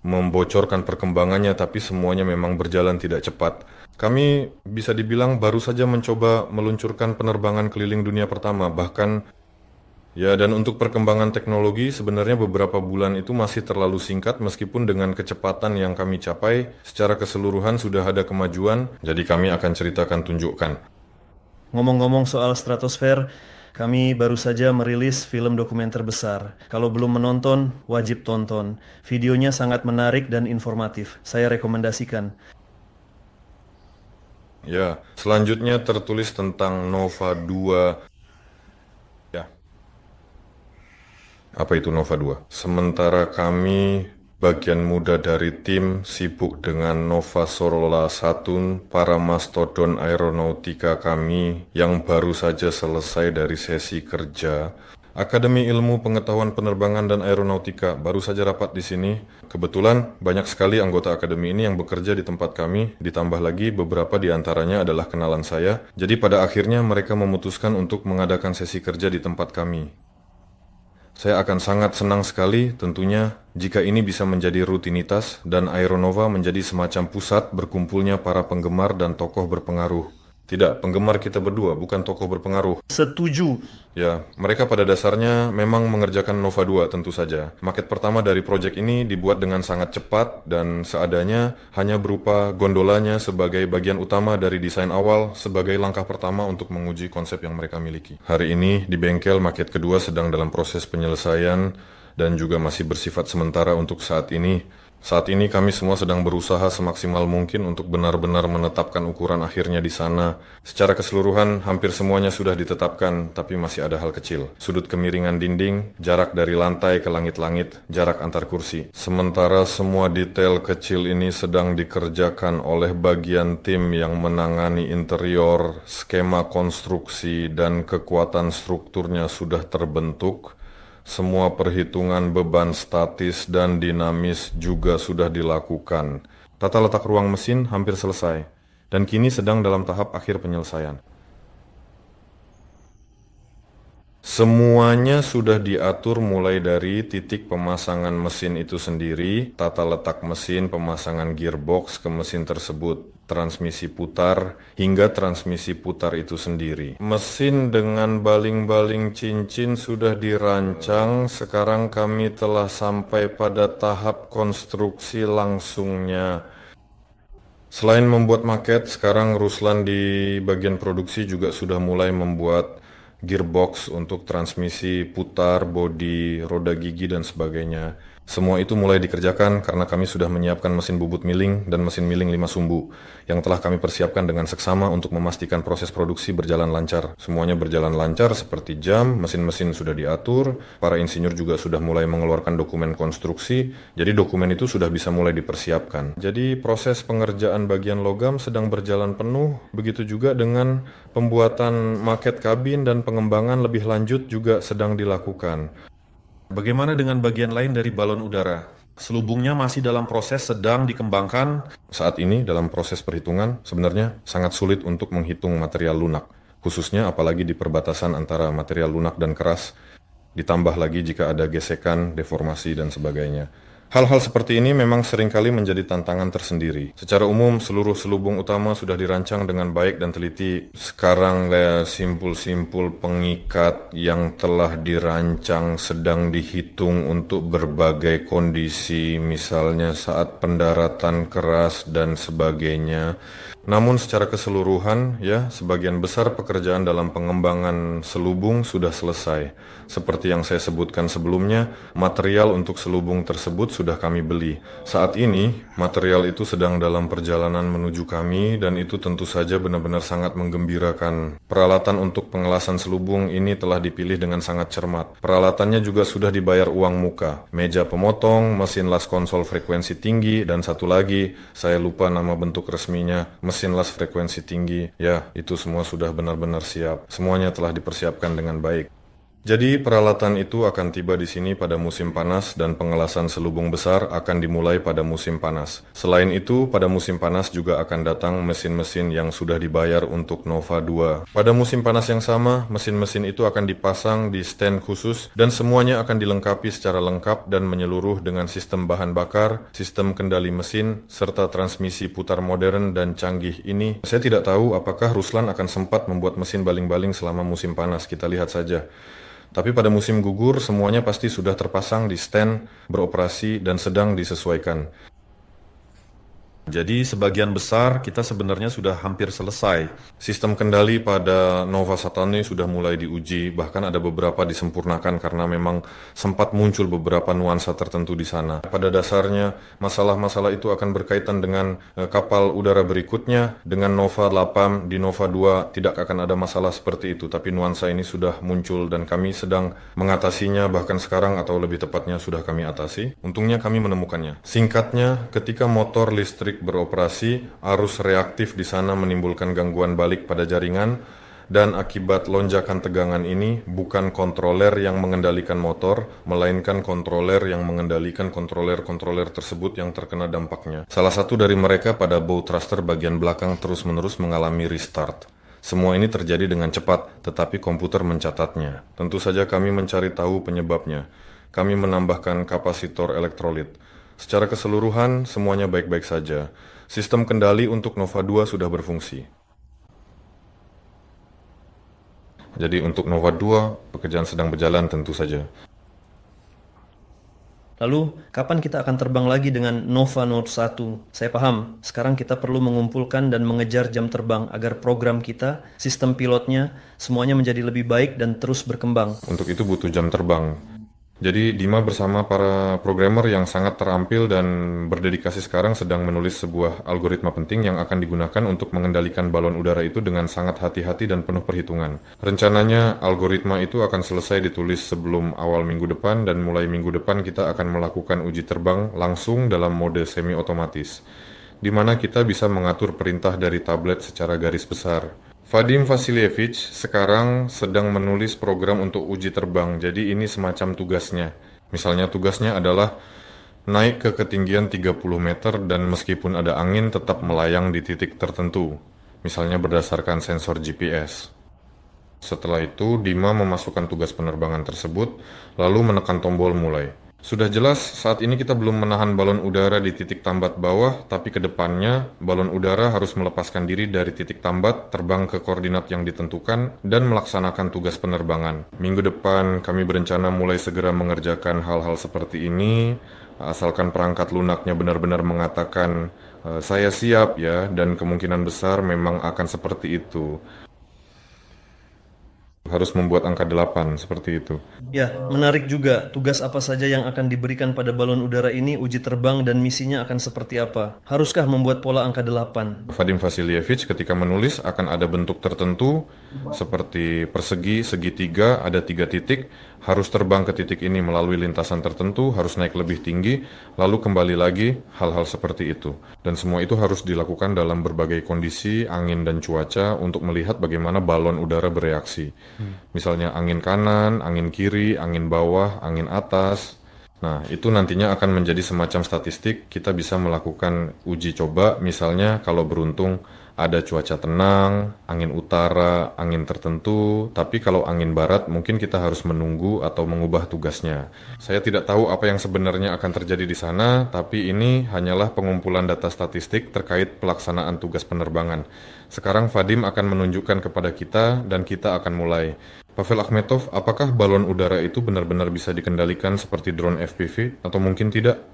membocorkan perkembangannya, tapi semuanya memang berjalan tidak cepat. Kami bisa dibilang baru saja mencoba meluncurkan penerbangan keliling dunia pertama, bahkan ya, dan untuk perkembangan teknologi sebenarnya beberapa bulan itu masih terlalu singkat meskipun dengan kecepatan yang kami capai secara keseluruhan sudah ada kemajuan, jadi kami akan ceritakan tunjukkan. Ngomong-ngomong soal stratosfer, kami baru saja merilis film dokumenter besar. Kalau belum menonton, wajib tonton. Videonya sangat menarik dan informatif. Saya rekomendasikan. Ya, selanjutnya tertulis tentang Nova 2. Ya. Apa itu Nova 2? Sementara kami, bagian muda dari tim, sibuk dengan Nova Sorolla Saturn, para mastodon aeronautika kami yang baru saja selesai dari sesi kerja. Akademi Ilmu Pengetahuan Penerbangan dan Aeronautika baru saja rapat di sini. Kebetulan banyak sekali anggota akademi ini yang bekerja di tempat kami, ditambah lagi beberapa di antaranya adalah kenalan saya. Jadi pada akhirnya mereka memutuskan untuk mengadakan sesi kerja di tempat kami. Saya akan sangat senang sekali tentunya jika ini bisa menjadi rutinitas dan Aeronova menjadi semacam pusat berkumpulnya para penggemar dan tokoh berpengaruh. Tidak, penggemar kita berdua, bukan tokoh berpengaruh. Setuju. Ya, mereka pada dasarnya memang mengerjakan Nova 2 tentu saja. Maket pertama dari proyek ini dibuat dengan sangat cepat dan seadanya hanya berupa gondolanya sebagai bagian utama dari desain awal sebagai langkah pertama untuk menguji konsep yang mereka miliki. Hari ini di bengkel maket kedua sedang dalam proses penyelesaian dan juga masih bersifat sementara untuk saat ini. Saat ini kami semua sedang berusaha semaksimal mungkin untuk benar-benar menetapkan ukuran akhirnya di sana. Secara keseluruhan, hampir semuanya sudah ditetapkan, tapi masih ada hal kecil. Sudut kemiringan dinding, jarak dari lantai ke langit-langit, jarak antar kursi. Sementara semua detail kecil ini sedang dikerjakan oleh bagian tim yang menangani interior, skema konstruksi, dan kekuatan strukturnya sudah terbentuk. Semua perhitungan beban statis dan dinamis juga sudah dilakukan. Tata letak ruang mesin hampir selesai, dan kini sedang dalam tahap akhir penyelesaian. Semuanya sudah diatur mulai dari titik pemasangan mesin itu sendiri, tata letak mesin, pemasangan gearbox ke mesin tersebut, transmisi putar, hingga transmisi putar itu sendiri. Mesin dengan baling-baling cincin sudah dirancang, sekarang kami telah sampai pada tahap konstruksi langsungnya. Selain membuat maket, sekarang Ruslan di bagian produksi juga sudah mulai membuat gearbox untuk transmisi putar, bodi, roda gigi, dan sebagainya. Semua itu mulai dikerjakan karena kami sudah menyiapkan mesin bubut milling dan mesin milling 5 sumbu yang telah kami persiapkan dengan seksama untuk memastikan proses produksi berjalan lancar. Semuanya berjalan lancar seperti jam, mesin-mesin sudah diatur, para insinyur juga sudah mulai mengeluarkan dokumen konstruksi, jadi dokumen itu sudah bisa mulai dipersiapkan. Jadi proses pengerjaan bagian logam sedang berjalan penuh, begitu juga dengan pembuatan maket kabin dan pengembangan lebih lanjut juga sedang dilakukan. Bagaimana dengan bagian lain dari balon udara? Selubungnya masih dalam proses sedang dikembangkan. Saat ini dalam proses perhitungan sebenarnya sangat sulit untuk menghitung material lunak, khususnya apalagi di perbatasan antara material lunak dan keras, ditambah lagi jika ada gesekan, deformasi, dan sebagainya. Hal-hal seperti ini memang seringkali menjadi tantangan tersendiri. Secara umum, seluruh selubung utama sudah dirancang dengan baik dan teliti. Sekarang simpul-simpul pengikat yang telah dirancang sedang dihitung untuk berbagai kondisi, misalnya saat pendaratan keras dan sebagainya. Namun secara keseluruhan, ya, sebagian besar pekerjaan dalam pengembangan selubung sudah selesai. Seperti yang saya sebutkan sebelumnya, material untuk selubung tersebut sudah kami beli. Saat ini, material itu sedang dalam perjalanan menuju kami dan itu tentu saja benar-benar sangat menggembirakan. Peralatan untuk pengelasan selubung ini telah dipilih dengan sangat cermat. Peralatannya juga sudah dibayar uang muka. Meja pemotong, mesin las konsol frekuensi tinggi, dan satu lagi, saya lupa nama bentuk resminya, mesin las frekuensi tinggi. Ya, itu semua sudah benar-benar siap. Semuanya telah dipersiapkan dengan baik. Jadi peralatan itu akan tiba di sini pada musim panas dan pengelasan selubung besar akan dimulai pada musim panas. Selain itu, pada musim panas juga akan datang mesin-mesin yang sudah dibayar untuk Nova 2. Pada musim panas yang sama, mesin-mesin itu akan dipasang di stand khusus dan semuanya akan dilengkapi secara lengkap dan menyeluruh dengan sistem bahan bakar, sistem kendali mesin, serta transmisi putar modern dan canggih ini. Saya tidak tahu apakah Ruslan akan sempat membuat mesin baling-baling selama musim panas, kita lihat saja. Tapi pada musim gugur, semuanya pasti sudah terpasang di stand, beroperasi, dan sedang disesuaikan. Jadi sebagian besar kita sebenarnya sudah hampir selesai. Sistem kendali pada Nova Saturn ini sudah mulai diuji, bahkan ada beberapa disempurnakan karena memang sempat muncul beberapa nuansa tertentu di sana. Pada dasarnya, masalah-masalah itu akan berkaitan dengan kapal udara berikutnya. Dengan Nova 8 di Nova 2 tidak akan ada masalah seperti itu, tapi nuansa ini sudah muncul dan kami sedang mengatasinya, bahkan sekarang atau lebih tepatnya sudah kami atasi. Untungnya kami menemukannya. Singkatnya, ketika motor listrik beroperasi, arus reaktif di sana menimbulkan gangguan balik pada jaringan, dan akibat lonjakan tegangan ini bukan kontroler yang mengendalikan motor, melainkan kontroler yang mengendalikan kontroler-kontroler tersebut yang terkena dampaknya. Salah satu dari mereka pada bow thruster bagian belakang terus-menerus mengalami restart. Semua ini terjadi dengan cepat, tetapi komputer mencatatnya. Tentu saja kami mencari tahu penyebabnya. Kami menambahkan kapasitor elektrolit. Secara keseluruhan, semuanya baik-baik saja. Sistem kendali untuk Nova 2 sudah berfungsi. Jadi untuk Nova 2, pekerjaan sedang berjalan tentu saja. Lalu, kapan kita akan terbang lagi dengan Nova Note 1? Saya paham, sekarang kita perlu mengumpulkan dan mengejar jam terbang agar program kita, sistem pilotnya, semuanya menjadi lebih baik dan terus berkembang. Untuk itu butuh jam terbang. Jadi Dima bersama para programmer yang sangat terampil dan berdedikasi sekarang sedang menulis sebuah algoritma penting yang akan digunakan untuk mengendalikan balon udara itu dengan sangat hati-hati dan penuh perhitungan. Rencananya algoritma itu akan selesai ditulis sebelum awal minggu depan dan mulai minggu depan kita akan melakukan uji terbang langsung dalam mode semi otomatis, di mana kita bisa mengatur perintah dari tablet secara garis besar. Vadim Vasilievich sekarang sedang menulis program untuk uji terbang, jadi ini semacam tugasnya. Misalnya tugasnya adalah naik ke ketinggian 30 meter dan meskipun ada angin tetap melayang di titik tertentu, misalnya berdasarkan sensor GPS. Setelah itu, Dima memasukkan tugas penerbangan tersebut, lalu menekan tombol mulai. Sudah jelas, saat ini kita belum menahan balon udara di titik tambat bawah, tapi ke depannya, balon udara harus melepaskan diri dari titik tambat, terbang ke koordinat yang ditentukan, dan melaksanakan tugas penerbangan. Minggu depan, kami berencana mulai segera mengerjakan hal-hal seperti ini, asalkan perangkat lunaknya benar-benar mengatakan, saya siap ya, dan kemungkinan besar memang akan seperti itu. Harus membuat angka 8, seperti itu. Ya, menarik juga. Tugas apa saja yang akan diberikan pada balon udara ini, uji terbang dan misinya akan seperti apa? Haruskah membuat pola angka 8? Vadim Vasilievich ketika menulis akan ada bentuk tertentu seperti persegi, segitiga, ada 3 titik, harus terbang ke titik ini melalui lintasan tertentu, harus naik lebih tinggi, lalu kembali lagi, hal-hal seperti itu. Dan semua itu harus dilakukan dalam berbagai kondisi, angin dan cuaca untuk melihat bagaimana balon udara bereaksi. Misalnya angin kanan, angin kiri, angin bawah, angin atas. Nah, itu nantinya akan menjadi semacam statistik. Kita bisa melakukan uji coba, misalnya kalau beruntung ada cuaca tenang, angin utara, angin tertentu, tapi kalau angin barat mungkin kita harus menunggu atau mengubah tugasnya. Saya tidak tahu apa yang sebenarnya akan terjadi di sana, tapi ini hanyalah pengumpulan data statistik terkait pelaksanaan tugas penerbangan. Sekarang Vadim akan menunjukkan kepada kita dan kita akan mulai. Pavel Akhmetov, apakah balon udara itu benar-benar bisa dikendalikan seperti drone FPV atau mungkin tidak?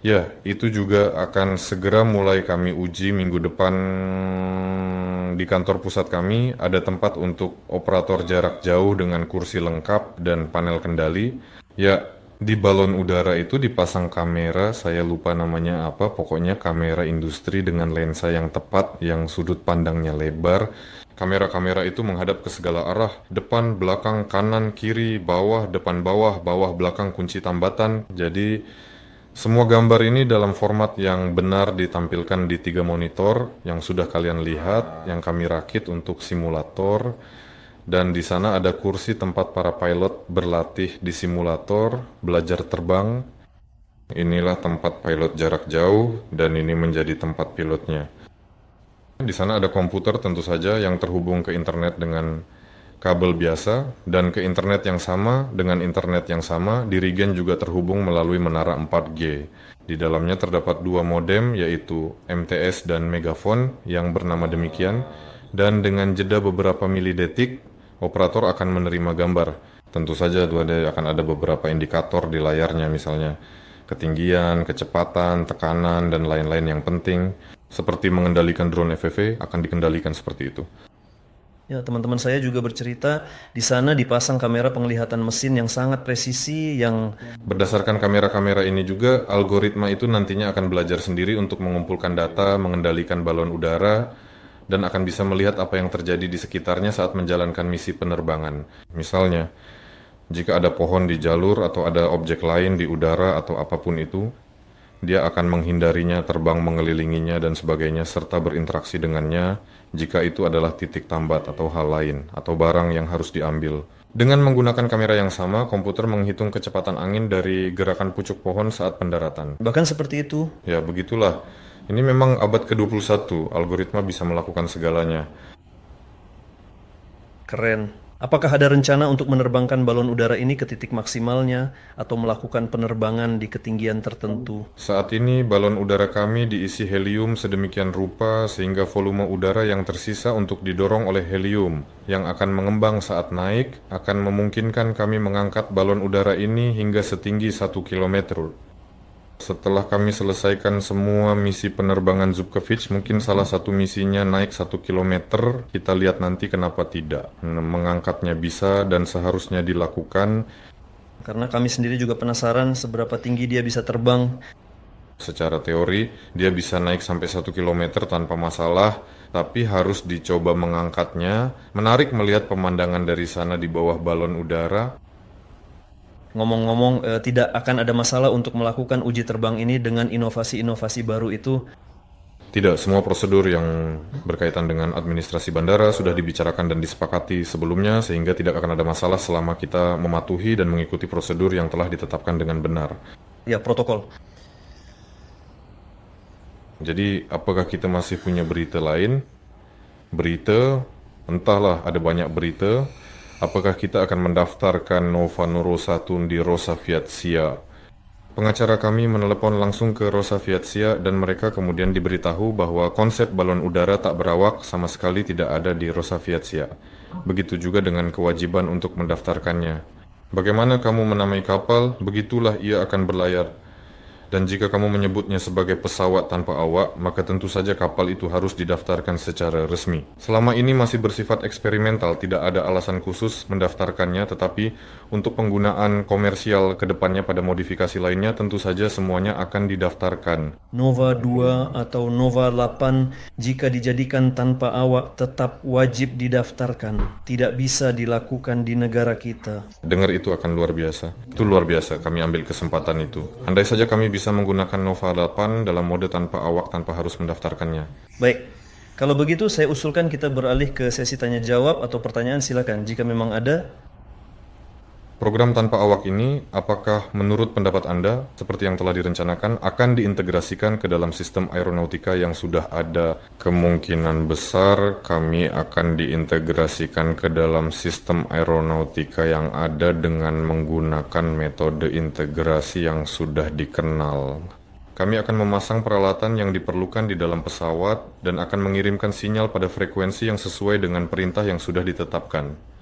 Ya, itu juga akan segera mulai kami uji minggu depan di kantor pusat kami. Ada tempat untuk operator jarak jauh dengan kursi lengkap dan panel kendali. Ya, di balon udara itu dipasang kamera, saya lupa namanya apa, pokoknya kamera industri dengan lensa yang tepat, yang sudut pandangnya lebar. Kamera-kamera itu menghadap ke segala arah, depan, belakang, kanan, kiri, bawah, depan, bawah, bawah, belakang, kunci tambatan. Jadi semua gambar ini dalam format yang benar ditampilkan di 3 monitor yang sudah kalian lihat, yang kami rakit untuk simulator. Dan di sana ada kursi tempat para pilot berlatih di simulator, belajar terbang. Inilah tempat pilot jarak jauh dan ini menjadi tempat pilotnya. Di sana ada komputer tentu saja yang terhubung ke internet dengan kabel biasa dan ke internet yang sama dengan internet yang sama. Dirigen juga terhubung melalui menara 4G. Di dalamnya terdapat 2 modem yaitu MTS dan Megafon yang bernama demikian, dan dengan jeda beberapa milidetik operator akan menerima gambar. Tentu saja akan ada beberapa indikator di layarnya, misalnya ketinggian, kecepatan, tekanan, dan lain-lain yang penting. Seperti mengendalikan drone FPV akan dikendalikan seperti itu. Ya, teman-teman saya juga bercerita di sana dipasang kamera penglihatan mesin yang sangat presisi yang Berdasarkan kamera-kamera ini juga, algoritma itu nantinya akan belajar sendiri untuk mengumpulkan data, mengendalikan balon udara, dan akan bisa melihat apa yang terjadi di sekitarnya saat menjalankan misi penerbangan. Misalnya, jika ada pohon di jalur atau ada objek lain di udara atau apapun itu, dia akan menghindarinya, terbang mengelilinginya dan sebagainya, serta berinteraksi dengannya jika itu adalah titik tambat atau hal lain, atau barang yang harus diambil. Dengan menggunakan kamera yang sama, komputer menghitung kecepatan angin dari gerakan pucuk pohon saat pendaratan. bahkan seperti itu. Ya, begitulah. Ini memang abad ke-21, algoritma bisa melakukan segalanya. Keren. Apakah ada rencana untuk menerbangkan balon udara ini ke titik maksimalnya atau melakukan penerbangan di ketinggian tertentu? Saat ini balon udara kami diisi helium sedemikian rupa sehingga volume udara yang tersisa untuk didorong oleh helium yang akan mengembang saat naik akan memungkinkan kami mengangkat balon udara ini hingga setinggi 1 kilometer. Setelah kami selesaikan semua misi penerbangan Zubkevich, mungkin salah satu misinya naik 1 kilometer. Kita lihat nanti kenapa tidak. Mengangkatnya bisa dan seharusnya dilakukan. Karena kami sendiri juga penasaran seberapa tinggi dia bisa terbang. Secara teori, dia bisa naik sampai 1 kilometer tanpa masalah, tapi harus dicoba mengangkatnya. Menarik melihat pemandangan dari sana di bawah balon udara. Ngomong-ngomong, tidak akan ada masalah untuk melakukan uji terbang ini dengan inovasi-inovasi baru itu. Tidak, semua prosedur yang berkaitan dengan administrasi bandara sudah dibicarakan dan disepakati sebelumnya sehingga tidak akan ada masalah selama kita mematuhi dan mengikuti prosedur yang telah ditetapkan dengan benar. Ya, protokol. Jadi, apakah kita masih punya berita lain? Berita, entahlah, ada banyak berita. Apakah kita akan mendaftarkan Nova Nurosatun di Rosaviatsia? Pengacara kami menelepon langsung ke Rosaviatsia dan mereka kemudian diberitahu bahwa konsep balon udara tak berawak sama sekali tidak ada di Rosaviatsia. Begitu juga dengan kewajiban untuk mendaftarkannya. Bagaimana kamu menamai kapal, begitulah ia akan berlayar. Dan jika kamu menyebutnya sebagai pesawat tanpa awak, maka tentu saja kapal itu harus didaftarkan secara resmi. Selama ini masih bersifat eksperimental, tidak ada alasan khusus mendaftarkannya, tetapi untuk penggunaan komersial ke depannya pada modifikasi lainnya, tentu saja semuanya akan didaftarkan. Nova 2 atau Nova 8 jika dijadikan tanpa awak tetap wajib didaftarkan. Tidak bisa dilakukan di negara kita. Dengar itu akan luar biasa. Itu luar biasa, kami ambil kesempatan itu. Andai saja kami bisa menggunakan Nova 8 dalam mode tanpa awak tanpa harus mendaftarkannya. Baik, kalau begitu saya usulkan kita beralih ke sesi tanya jawab atau pertanyaan, silakan jika memang ada. Program tanpa awak ini, apakah menurut pendapat Anda, seperti yang telah direncanakan, akan diintegrasikan ke dalam sistem aeronautika yang sudah ada? Kemungkinan besar kami akan diintegrasikan ke dalam sistem aeronautika yang ada dengan menggunakan metode integrasi yang sudah dikenal. Kami akan memasang peralatan yang diperlukan di dalam pesawat dan akan mengirimkan sinyal pada frekuensi yang sesuai dengan perintah yang sudah ditetapkan.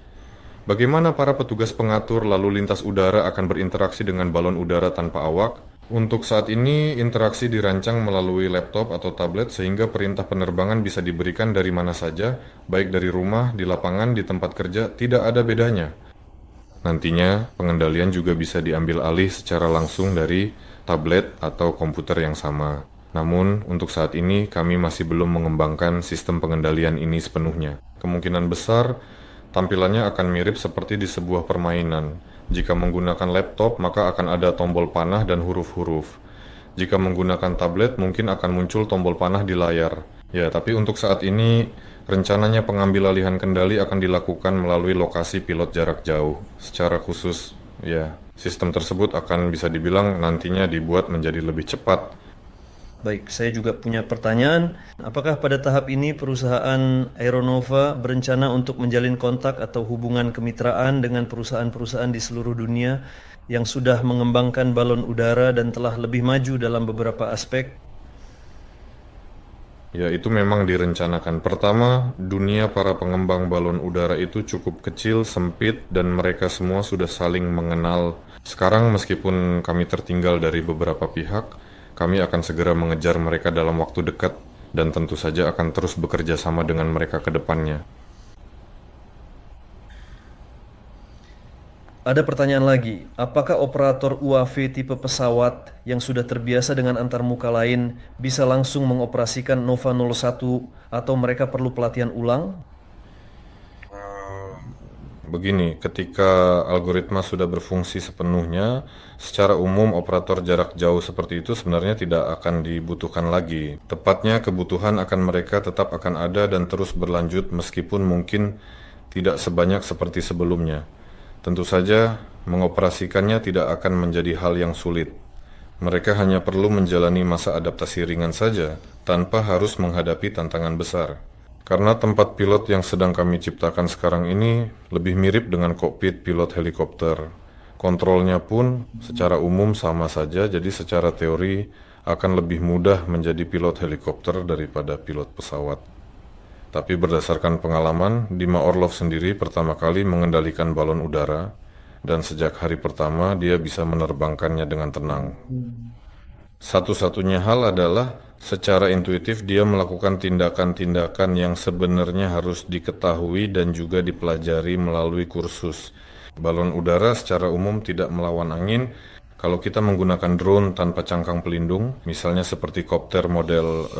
Bagaimana para petugas pengatur lalu lintas udara akan berinteraksi dengan balon udara tanpa awak? Untuk saat ini, interaksi dirancang melalui laptop atau tablet sehingga perintah penerbangan bisa diberikan dari mana saja, baik dari rumah, di lapangan, di tempat kerja, tidak ada bedanya. Nantinya, pengendalian juga bisa diambil alih secara langsung dari tablet atau komputer yang sama. Namun, untuk saat ini kami masih belum mengembangkan sistem pengendalian ini sepenuhnya. Kemungkinan besar, tampilannya akan mirip seperti di sebuah permainan. Jika menggunakan laptop, maka akan ada tombol panah dan huruf-huruf. Jika menggunakan tablet, mungkin akan muncul tombol panah di layar. Ya, tapi untuk saat ini, rencananya pengambil alihan kendali akan dilakukan melalui lokasi pilot jarak jauh. Secara khusus, ya, sistem tersebut akan bisa dibilang nantinya dibuat menjadi lebih cepat. Baik, saya juga punya pertanyaan. Apakah pada tahap ini perusahaan Aeronova berencana untuk menjalin kontak atau hubungan kemitraan dengan perusahaan-perusahaan di seluruh dunia yang sudah mengembangkan balon udara dan telah lebih maju dalam beberapa aspek? Ya, itu memang direncanakan. Pertama, dunia para pengembang balon udara itu cukup kecil, sempit, dan mereka semua sudah saling mengenal. Sekarang meskipun kami tertinggal dari beberapa pihak, kami akan segera mengejar mereka dalam waktu dekat dan tentu saja akan terus bekerja sama dengan mereka ke depannya. Ada pertanyaan lagi, apakah operator UAV tipe pesawat yang sudah terbiasa dengan antarmuka lain bisa langsung mengoperasikan Nova 01 atau mereka perlu pelatihan ulang? Begini, ketika algoritma sudah berfungsi sepenuhnya, secara umum operator jarak jauh seperti itu sebenarnya tidak akan dibutuhkan lagi. Tepatnya kebutuhan akan mereka tetap akan ada dan terus berlanjut meskipun mungkin tidak sebanyak seperti sebelumnya. Tentu saja, mengoperasikannya tidak akan menjadi hal yang sulit. Mereka hanya perlu menjalani masa adaptasi ringan saja, tanpa harus menghadapi tantangan besar. Karena tempat pilot yang sedang kami ciptakan sekarang ini lebih mirip dengan kokpit pilot helikopter. Kontrolnya pun secara umum sama saja, jadi secara teori akan lebih mudah menjadi pilot helikopter daripada pilot pesawat. Tapi berdasarkan pengalaman, Dima Orlov sendiri pertama kali mengendalikan balon udara, dan sejak hari pertama dia bisa menerbangkannya dengan tenang. Satu-satunya hal adalah secara intuitif dia melakukan tindakan-tindakan yang sebenarnya harus diketahui dan juga dipelajari melalui kursus. Balon udara secara umum tidak melawan angin. Kalau kita menggunakan drone tanpa cangkang pelindung, misalnya seperti kopter model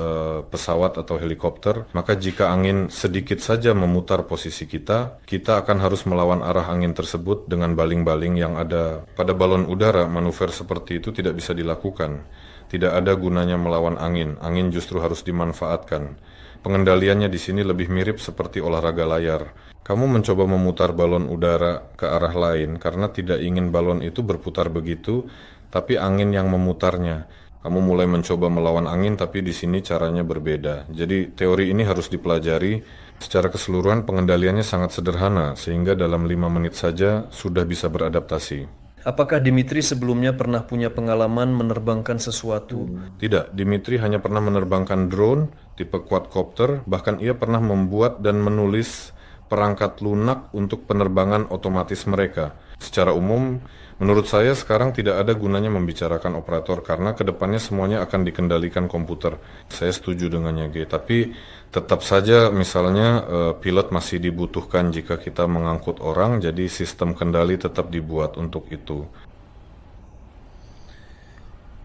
pesawat atau helikopter, maka jika angin sedikit saja memutar posisi kita akan harus melawan arah angin tersebut dengan baling-baling yang ada. Pada balon udara, manuver seperti itu tidak bisa dilakukan. Tidak ada gunanya melawan angin. Angin justru harus dimanfaatkan. Pengendaliannya di sini lebih mirip seperti olahraga layar. Kamu mencoba memutar balon udara ke arah lain karena tidak ingin balon itu berputar begitu, tapi angin yang memutarnya. Kamu mulai mencoba melawan angin, tapi di sini caranya berbeda. Jadi teori ini harus dipelajari. Secara keseluruhan pengendaliannya sangat sederhana, sehingga dalam 5 menit saja sudah bisa beradaptasi. Apakah Dimitri sebelumnya pernah punya pengalaman menerbangkan sesuatu? Tidak, Dimitri hanya pernah menerbangkan drone tipe quadcopter, bahkan ia pernah membuat dan menulis perangkat lunak untuk penerbangan otomatis mereka. Secara umum, menurut saya sekarang tidak ada gunanya membicarakan operator karena kedepannya semuanya akan dikendalikan komputer. Saya setuju dengannya, G. Tapi tetap saja misalnya pilot masih dibutuhkan jika kita mengangkut orang, jadi sistem kendali tetap dibuat untuk itu.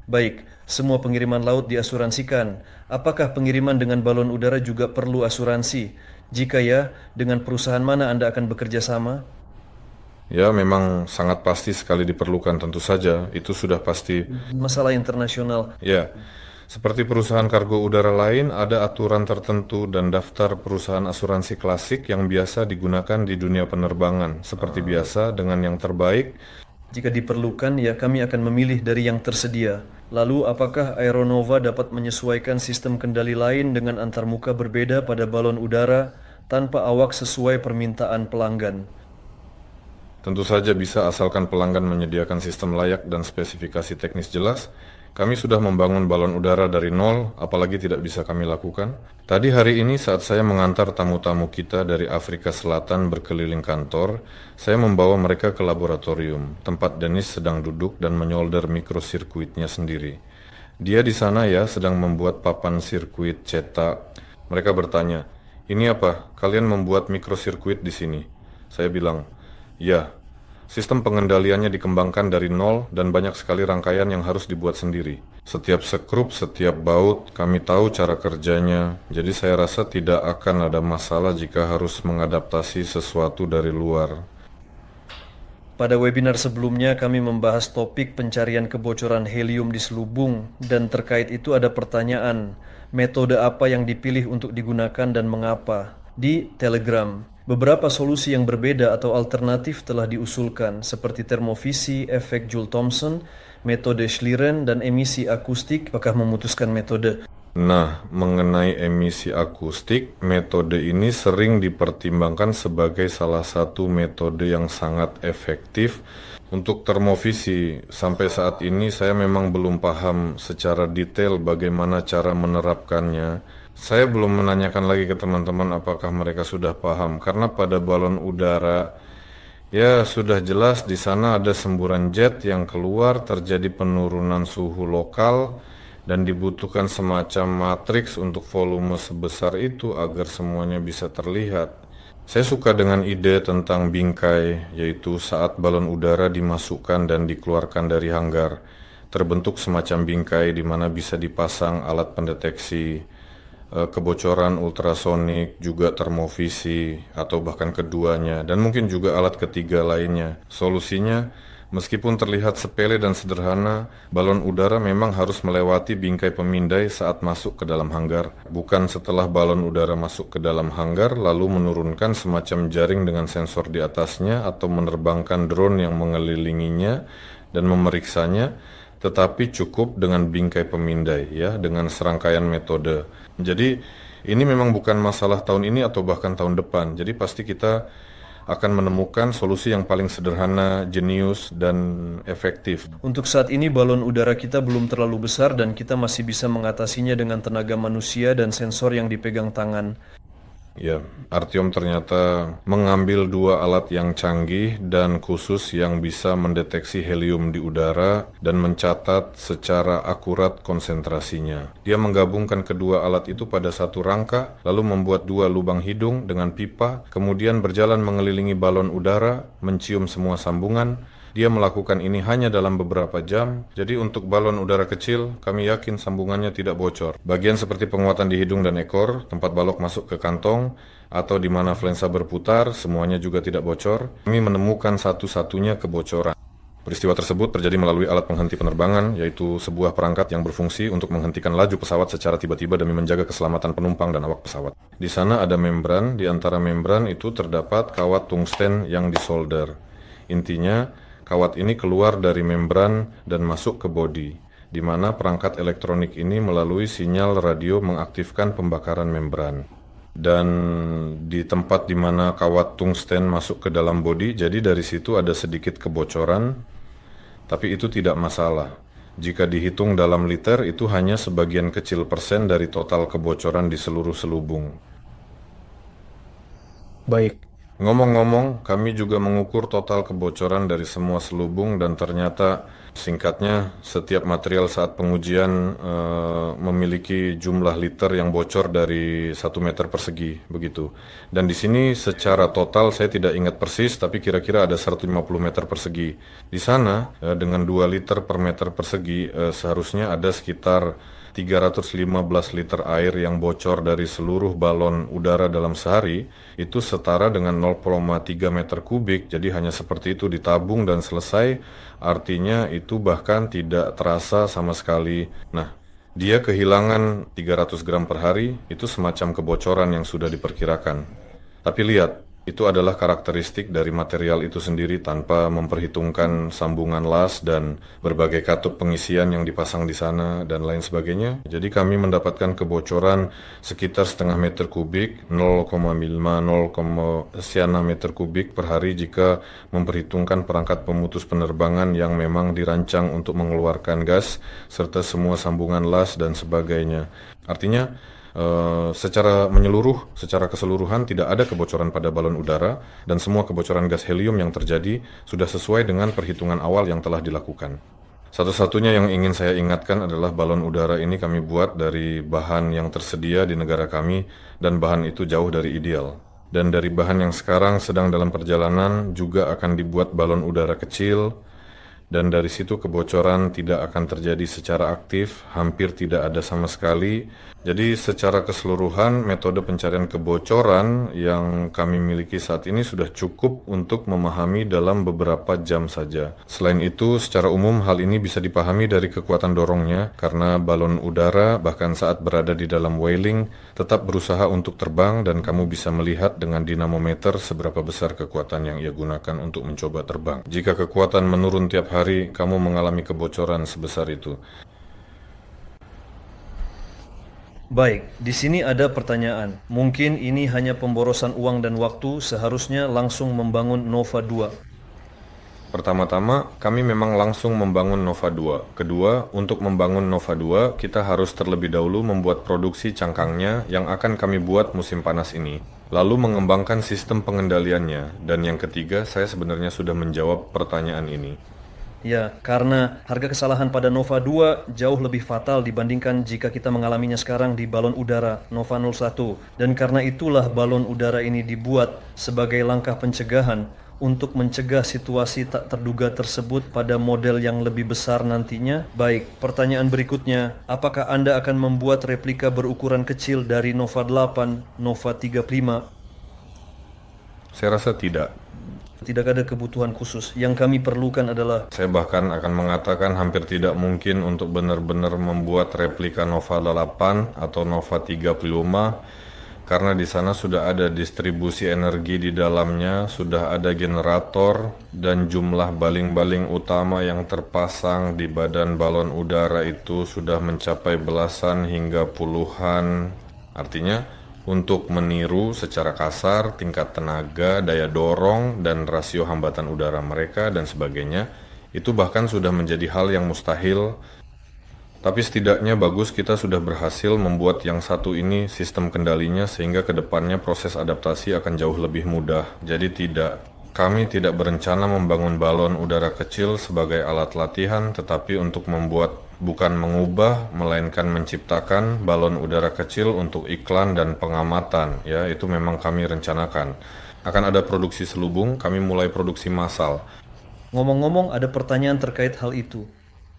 Baik, semua pengiriman laut diasuransikan. Apakah pengiriman dengan balon udara juga perlu asuransi? Jika ya, dengan perusahaan mana Anda akan bekerja sama? Ya, memang sangat pasti sekali diperlukan, tentu saja. Itu sudah pasti. Masalah internasional. Ya, seperti perusahaan kargo udara lain, ada aturan tertentu dan daftar perusahaan asuransi klasik yang biasa digunakan di dunia penerbangan. Seperti biasa, dengan yang terbaik. Jika diperlukan, ya kami akan memilih dari yang tersedia. Lalu, apakah Aeronova dapat menyesuaikan sistem kendali lain dengan antarmuka berbeda pada balon udara tanpa awak sesuai permintaan pelanggan? Tentu saja bisa asalkan pelanggan menyediakan sistem layak dan spesifikasi teknis jelas. Kami sudah membangun balon udara dari nol, apalagi tidak bisa kami lakukan. Tadi hari ini saat saya mengantar tamu-tamu kita dari Afrika Selatan berkeliling kantor, saya membawa mereka ke laboratorium, tempat Dennis sedang duduk dan menyolder mikrosirkuitnya sendiri. Dia di sana ya sedang membuat papan sirkuit cetak. Mereka bertanya, "Ini apa? Kalian membuat mikrosirkuit di sini?" Saya bilang, "Ya. Sistem pengendaliannya dikembangkan dari nol dan banyak sekali rangkaian yang harus dibuat sendiri. Setiap sekrup, setiap baut, kami tahu cara kerjanya. Jadi saya rasa tidak akan ada masalah jika harus mengadaptasi sesuatu dari luar." Pada webinar sebelumnya kami membahas topik pencarian kebocoran helium di selubung dan terkait itu ada pertanyaan, metode apa yang dipilih untuk digunakan dan mengapa? Di Telegram. Beberapa solusi yang berbeda atau alternatif telah diusulkan, seperti termovisi, efek Joule-Thomson, metode Schlieren, dan emisi akustik. Apakah memutuskan metode? Nah, mengenai emisi akustik, metode ini sering dipertimbangkan sebagai salah satu metode yang sangat efektif. Untuk termovisi, sampai saat ini saya memang belum paham secara detail bagaimana cara menerapkannya. Saya belum menanyakan lagi ke teman-teman apakah mereka sudah paham, karena pada balon udara ya sudah jelas di sana ada semburan jet yang keluar, terjadi penurunan suhu lokal dan dibutuhkan semacam matriks untuk volume sebesar itu agar semuanya bisa terlihat. Saya suka dengan ide tentang bingkai, yaitu saat balon udara dimasukkan dan dikeluarkan dari hanggar, terbentuk semacam bingkai di mana bisa dipasang alat pendeteksi kebocoran ultrasonik, juga termovisi, atau bahkan keduanya, dan mungkin juga alat ketiga lainnya. Solusinya, meskipun terlihat sepele dan sederhana, balon udara memang harus melewati bingkai pemindai saat masuk ke dalam hanggar. Bukan setelah balon udara masuk ke dalam hanggar, lalu menurunkan semacam jaring dengan sensor di atasnya, atau menerbangkan drone yang mengelilinginya dan memeriksanya, tetapi cukup dengan bingkai pemindai, ya, dengan serangkaian metode. Jadi Ini memang bukan masalah tahun ini atau bahkan tahun depan. Jadi pasti kita akan menemukan solusi yang paling sederhana, jenius, dan efektif. Untuk saat ini balon udara kita belum terlalu besar dan kita masih bisa mengatasinya dengan tenaga manusia dan sensor yang dipegang tangan. Ya, Artyom ternyata mengambil dua alat yang canggih dan khusus yang bisa mendeteksi helium di udara dan mencatat secara akurat konsentrasinya. Dia menggabungkan kedua alat itu pada satu rangka, lalu membuat dua lubang hidung dengan pipa, kemudian berjalan mengelilingi balon udara, mencium semua sambungan. Dia melakukan ini hanya dalam beberapa jam, jadi untuk balon udara kecil, kami yakin sambungannya tidak bocor. Bagian seperti penguatan di hidung dan ekor, tempat balok masuk ke kantong, atau di mana flensa berputar, semuanya juga tidak bocor. Kami menemukan satu-satunya kebocoran. Peristiwa tersebut terjadi melalui alat penghenti penerbangan, yaitu sebuah perangkat yang berfungsi untuk menghentikan laju pesawat secara tiba-tiba demi menjaga keselamatan penumpang dan awak pesawat. Di sana ada membran, di antara membran itu terdapat kawat tungsten yang disolder. Intinya, kawat ini keluar dari membran dan masuk ke bodi, di mana perangkat elektronik ini melalui sinyal radio mengaktifkan pembakaran membran. Dan di tempat di mana kawat tungsten masuk ke dalam bodi, jadi dari situ ada sedikit kebocoran, tapi itu tidak masalah. Jika dihitung dalam liter, itu hanya sebagian kecil persen dari total kebocoran di seluruh selubung. Baik. Ngomong-ngomong, kami juga mengukur total kebocoran dari semua selubung dan ternyata singkatnya setiap material saat pengujian memiliki jumlah liter yang bocor dari 1 meter persegi begitu. Dan di sini secara total saya tidak ingat persis tapi kira-kira ada 150 meter persegi. Di sana dengan 2 liter per meter persegi seharusnya ada sekitar 315 liter air yang bocor dari seluruh balon udara dalam sehari, itu setara dengan 0,3 meter kubik, jadi hanya seperti itu ditabung dan selesai, artinya itu bahkan tidak terasa sama sekali. Nah, dia kehilangan 300 gram per hari, itu semacam kebocoran yang sudah diperkirakan. Tapi lihat, itu adalah karakteristik dari material itu sendiri tanpa memperhitungkan sambungan las dan berbagai katup pengisian yang dipasang di sana dan lain sebagainya. Jadi kami mendapatkan kebocoran sekitar setengah meter kubik, 0,5 sekian meter kubik per hari jika memperhitungkan perangkat pemutus penerbangan yang memang dirancang untuk mengeluarkan gas serta semua sambungan las dan sebagainya. Artinya secara menyeluruh, secara keseluruhan tidak ada kebocoran pada balon udara dan semua kebocoran gas helium yang terjadi sudah sesuai dengan perhitungan awal yang telah dilakukan. Satu-satunya yang ingin saya ingatkan adalah balon udara ini kami buat dari bahan yang tersedia di negara kami dan bahan itu jauh dari ideal. Dan dari bahan yang sekarang sedang dalam perjalanan juga akan dibuat balon udara kecil dan dari situ kebocoran tidak akan terjadi secara aktif, hampir tidak ada sama sekali. Jadi secara keseluruhan metode pencarian kebocoran yang kami miliki saat ini sudah cukup untuk memahami dalam beberapa jam saja. Selain itu, secara umum hal ini bisa dipahami dari kekuatan dorongnya karena balon udara bahkan saat berada di dalam whaling tetap berusaha untuk terbang dan kamu bisa melihat dengan dinamometer seberapa besar kekuatan yang ia gunakan untuk mencoba terbang. Jika kekuatan menurun tiap hari, kamu mengalami kebocoran sebesar itu. Baik, di sini ada pertanyaan. Mungkin ini hanya pemborosan uang dan waktu, seharusnya langsung membangun Nova 2. Pertama-tama, kami memang langsung membangun Nova 2. Kedua, untuk membangun Nova 2, kita harus terlebih dahulu membuat produksi cangkangnya yang akan kami buat musim panas ini. Lalu mengembangkan sistem pengendaliannya. Dan yang ketiga, saya sebenarnya sudah menjawab pertanyaan ini. Ya, karena harga kesalahan pada Nova 2 jauh lebih fatal dibandingkan jika kita mengalaminya sekarang di balon udara Nova 01. Dan karena itulah balon udara ini dibuat sebagai langkah pencegahan untuk mencegah situasi tak terduga tersebut pada model yang lebih besar nantinya. Baik, pertanyaan berikutnya, apakah Anda akan membuat replika berukuran kecil dari Nova 8, Nova 35? Saya rasa tidak. Tidak ada kebutuhan khusus. Yang kami perlukan adalah... Saya bahkan akan mengatakan hampir tidak mungkin untuk benar-benar membuat replika Nova 8 atau Nova 35 karena di sana sudah ada distribusi energi di dalamnya, sudah ada generator dan jumlah baling-baling utama yang terpasang di badan balon udara itu sudah mencapai belasan hingga puluhan Artinya, untuk meniru secara kasar tingkat tenaga, daya dorong, dan rasio hambatan udara mereka dan sebagainya, itu bahkan sudah menjadi hal yang mustahil. Tapi setidaknya bagus kita sudah berhasil membuat yang satu ini sistem kendalinya sehingga kedepannya proses adaptasi akan jauh lebih mudah. Jadi kami tidak berencana membangun balon udara kecil sebagai alat latihan, tetapi untuk membuat, bukan mengubah, melainkan menciptakan balon udara kecil untuk iklan dan pengamatan. Ya, itu memang kami rencanakan. Akan ada produksi selubung, kami mulai produksi massal. Ngomong-ngomong, ada pertanyaan terkait hal itu.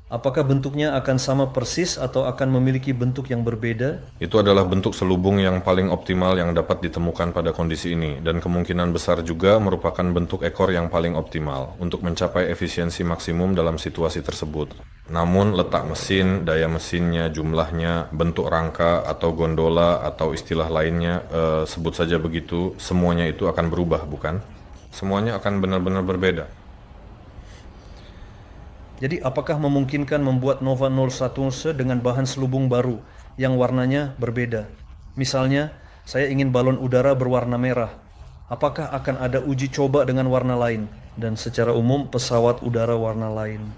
Apakah bentuknya akan sama persis atau akan memiliki bentuk yang berbeda? Itu adalah bentuk selubung yang paling optimal yang dapat ditemukan pada kondisi ini, dan kemungkinan besar juga merupakan bentuk ekor yang paling optimal untuk mencapai efisiensi maksimum dalam situasi tersebut. Namun letak mesin, daya mesinnya, jumlahnya, bentuk rangka atau gondola atau istilah lainnya, sebut saja begitu, semuanya itu akan berubah, bukan? Semuanya akan benar-benar berbeda. Jadi apakah memungkinkan membuat Nova 011 dengan bahan selubung baru yang warnanya berbeda? Misalnya, saya ingin balon udara berwarna merah. Apakah akan ada uji coba dengan warna lain? Dan secara umum pesawat udara warna lain?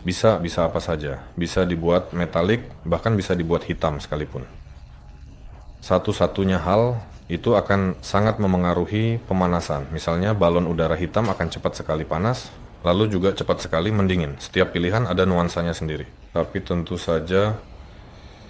Bisa apa saja. Bisa dibuat metalik, bahkan bisa dibuat hitam sekalipun. Satu-satunya hal itu akan sangat memengaruhi pemanasan. Misalnya balon udara hitam akan cepat sekali panas, lalu juga cepat sekali mendingin. Setiap pilihan ada nuansanya sendiri. Tapi tentu saja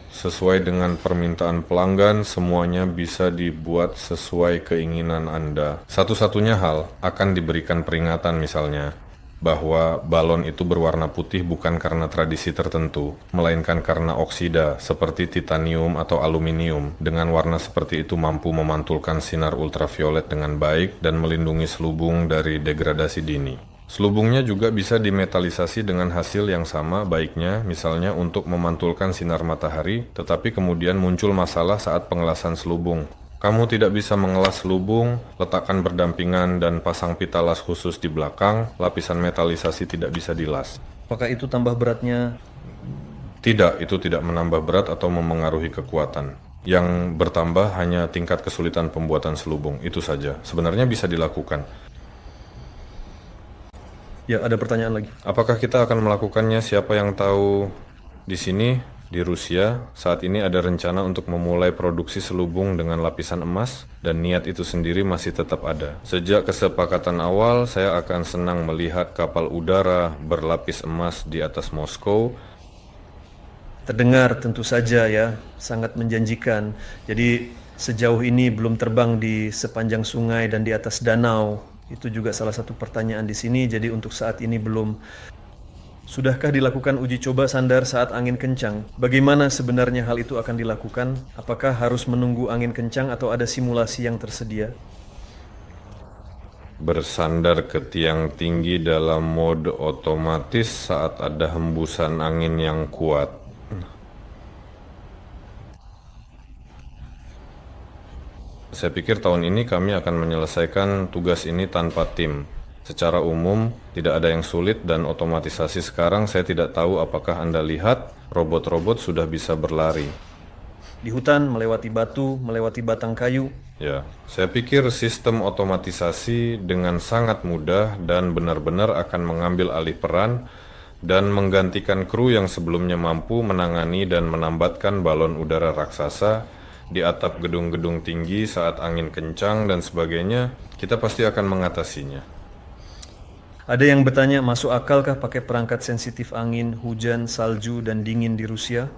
sesuai dengan permintaan pelanggan, semuanya bisa dibuat sesuai keinginan Anda. Satu-satunya hal akan diberikan peringatan misalnya, bahwa balon itu berwarna putih bukan karena tradisi tertentu, melainkan karena oksida seperti titanium atau aluminium. Dengan warna seperti itu mampu memantulkan sinar ultraviolet dengan baik dan melindungi selubung dari degradasi dini. Selubungnya juga bisa dimetalisasi dengan hasil yang sama baiknya, misalnya untuk memantulkan sinar matahari, tetapi kemudian muncul masalah saat pengelasan selubung. Kamu tidak bisa mengelas selubung, letakkan berdampingan, dan pasang pita las khusus di belakang, lapisan metalisasi tidak bisa dilas. Apakah itu tambah beratnya? Tidak, itu tidak menambah berat atau memengaruhi kekuatan. Yang bertambah hanya tingkat kesulitan pembuatan selubung, itu saja. Sebenarnya bisa dilakukan. Ya, ada pertanyaan lagi. Apakah kita akan melakukannya? Siapa yang tahu di sini? Di Rusia, saat ini ada rencana untuk memulai produksi selubung dengan lapisan emas, dan niat itu sendiri masih tetap ada. Sejak kesepakatan awal, saya akan senang melihat kapal udara berlapis emas di atas Moskow. Terdengar tentu saja ya, sangat menjanjikan. Jadi sejauh ini belum terbang di sepanjang sungai dan di atas danau. Itu juga salah satu pertanyaan di sini. Jadi untuk saat ini belum. Sudahkah dilakukan uji coba sandar saat angin kencang? Bagaimana sebenarnya hal itu akan dilakukan? Apakah harus menunggu angin kencang atau ada simulasi yang tersedia? Bersandar ke tiang tinggi dalam mode otomatis saat ada hembusan angin yang kuat. Saya pikir tahun ini kami akan menyelesaikan tugas ini tanpa tim. Secara umum, tidak ada yang sulit dan otomatisasi sekarang saya tidak tahu apakah Anda lihat, robot-robot sudah bisa berlari. Di hutan, melewati batu, melewati batang kayu. Ya, saya pikir sistem otomatisasi dengan sangat mudah dan benar-benar akan mengambil alih peran dan menggantikan kru yang sebelumnya mampu menangani dan menambatkan balon udara raksasa di atap gedung-gedung tinggi saat angin kencang dan sebagainya. Kita pasti akan mengatasinya. Ada yang bertanya, masuk akalkah pakai perangkat sensitif angin, hujan, salju, dan dingin di Rusia?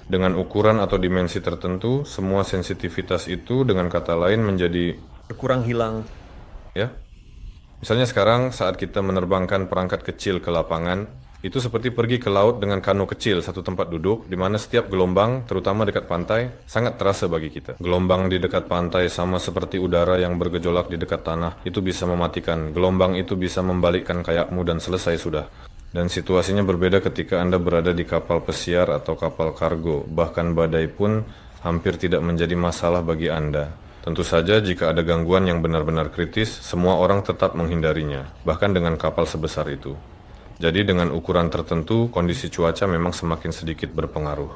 Dengan ukuran atau dimensi tertentu, semua sensitivitas itu dengan kata lain menjadi Berkurang hilang. ya. Misalnya sekarang saat kita menerbangkan perangkat kecil ke lapangan, itu seperti pergi ke laut dengan kano kecil satu tempat duduk, di mana setiap gelombang, terutama dekat pantai, sangat terasa bagi kita. Gelombang di dekat pantai sama seperti udara yang bergejolak di dekat tanah, itu bisa mematikan. Gelombang itu bisa membalikkan kayakmu dan selesai sudah. Dan situasinya berbeda ketika Anda berada di kapal pesiar atau kapal kargo. Bahkan badai pun hampir tidak menjadi masalah bagi Anda. Tentu saja jika ada gangguan yang benar-benar kritis, semua orang tetap menghindarinya, bahkan dengan kapal sebesar itu. Jadi dengan ukuran tertentu, kondisi cuaca memang semakin sedikit berpengaruh.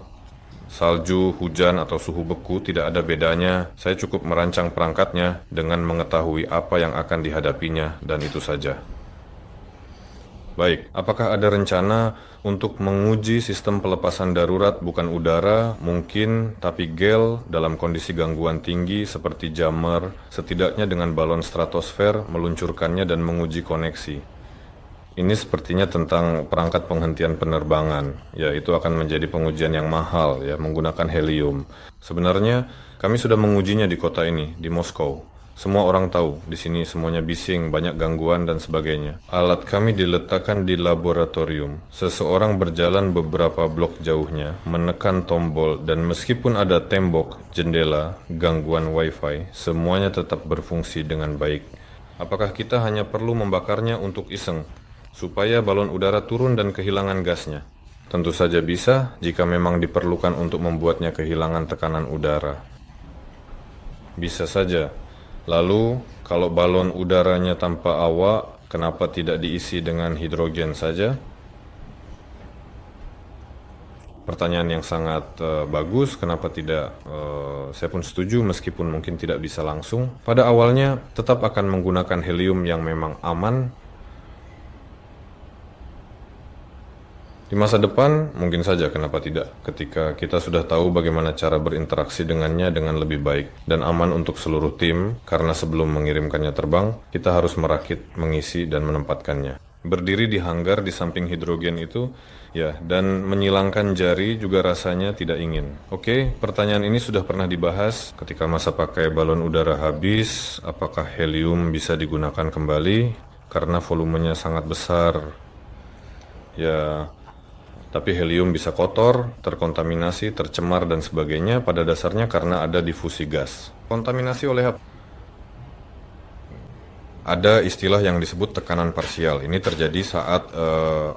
Salju, hujan, atau suhu beku tidak ada bedanya. Saya cukup merancang perangkatnya dengan mengetahui apa yang akan dihadapinya, dan itu saja. Baik, apakah ada rencana untuk menguji sistem pelepasan darurat bukan udara, mungkin, tapi gel dalam kondisi gangguan tinggi seperti jammer, setidaknya dengan balon stratosfer, meluncurkannya dan menguji koneksi? Ini sepertinya tentang perangkat penghentian penerbangan. Ya, itu akan menjadi pengujian yang mahal ya, menggunakan helium. Sebenarnya kami sudah mengujinya di kota ini, di Moskow. Semua orang tahu, di sini semuanya bising, banyak gangguan dan sebagainya. Alat kami diletakkan di laboratorium. Seseorang berjalan beberapa blok jauhnya, menekan tombol, dan meskipun ada tembok, jendela, gangguan wifi, semuanya tetap berfungsi dengan baik. Apakah kita hanya perlu membakarnya untuk iseng, supaya balon udara turun dan kehilangan gasnya? Tentu saja bisa jika memang diperlukan untuk membuatnya kehilangan tekanan udara. Bisa saja. Lalu, kalau balon udaranya tanpa awak, kenapa tidak diisi dengan hidrogen saja? Pertanyaan yang sangat bagus, kenapa tidak? Saya pun setuju meskipun mungkin tidak bisa langsung. Pada awalnya tetap akan menggunakan helium yang memang aman. Di masa depan, mungkin saja kenapa tidak, ketika kita sudah tahu bagaimana cara berinteraksi dengannya dengan lebih baik dan aman untuk seluruh tim, karena sebelum mengirimkannya terbang, kita harus merakit, mengisi, dan menempatkannya. Berdiri di hanggar di samping hidrogen itu, ya, dan menyilangkan jari juga rasanya tidak ingin. Oke, pertanyaan ini sudah pernah dibahas ketika masa pakai balon udara habis, apakah helium bisa digunakan kembali, karena volumenya sangat besar. Ya, tapi helium bisa kotor, terkontaminasi, tercemar, dan sebagainya pada dasarnya karena ada difusi gas. Kontaminasi oleh apa? Ada istilah yang disebut tekanan parsial. Ini terjadi saat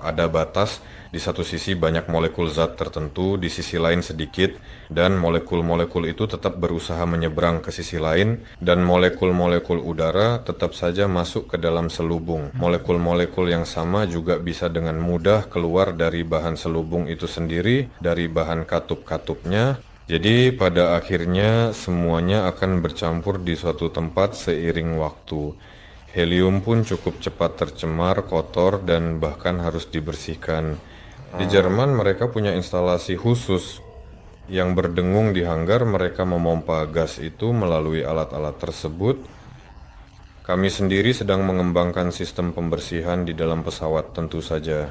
ada batas, di satu sisi banyak molekul zat tertentu, di sisi lain sedikit, dan molekul-molekul itu tetap berusaha menyeberang ke sisi lain, dan molekul-molekul udara tetap saja masuk ke dalam selubung. Molekul-molekul yang sama juga bisa dengan mudah keluar dari bahan selubung itu sendiri, dari bahan katup-katupnya. Jadi pada akhirnya semuanya akan bercampur di suatu tempat seiring waktu. Helium pun cukup cepat tercemar, kotor, dan bahkan harus dibersihkan. Di Jerman mereka punya instalasi khusus yang berdengung di hanggar. Mereka memompa gas itu melalui alat-alat tersebut. Kami sendiri sedang mengembangkan sistem pembersihan di dalam pesawat tentu saja.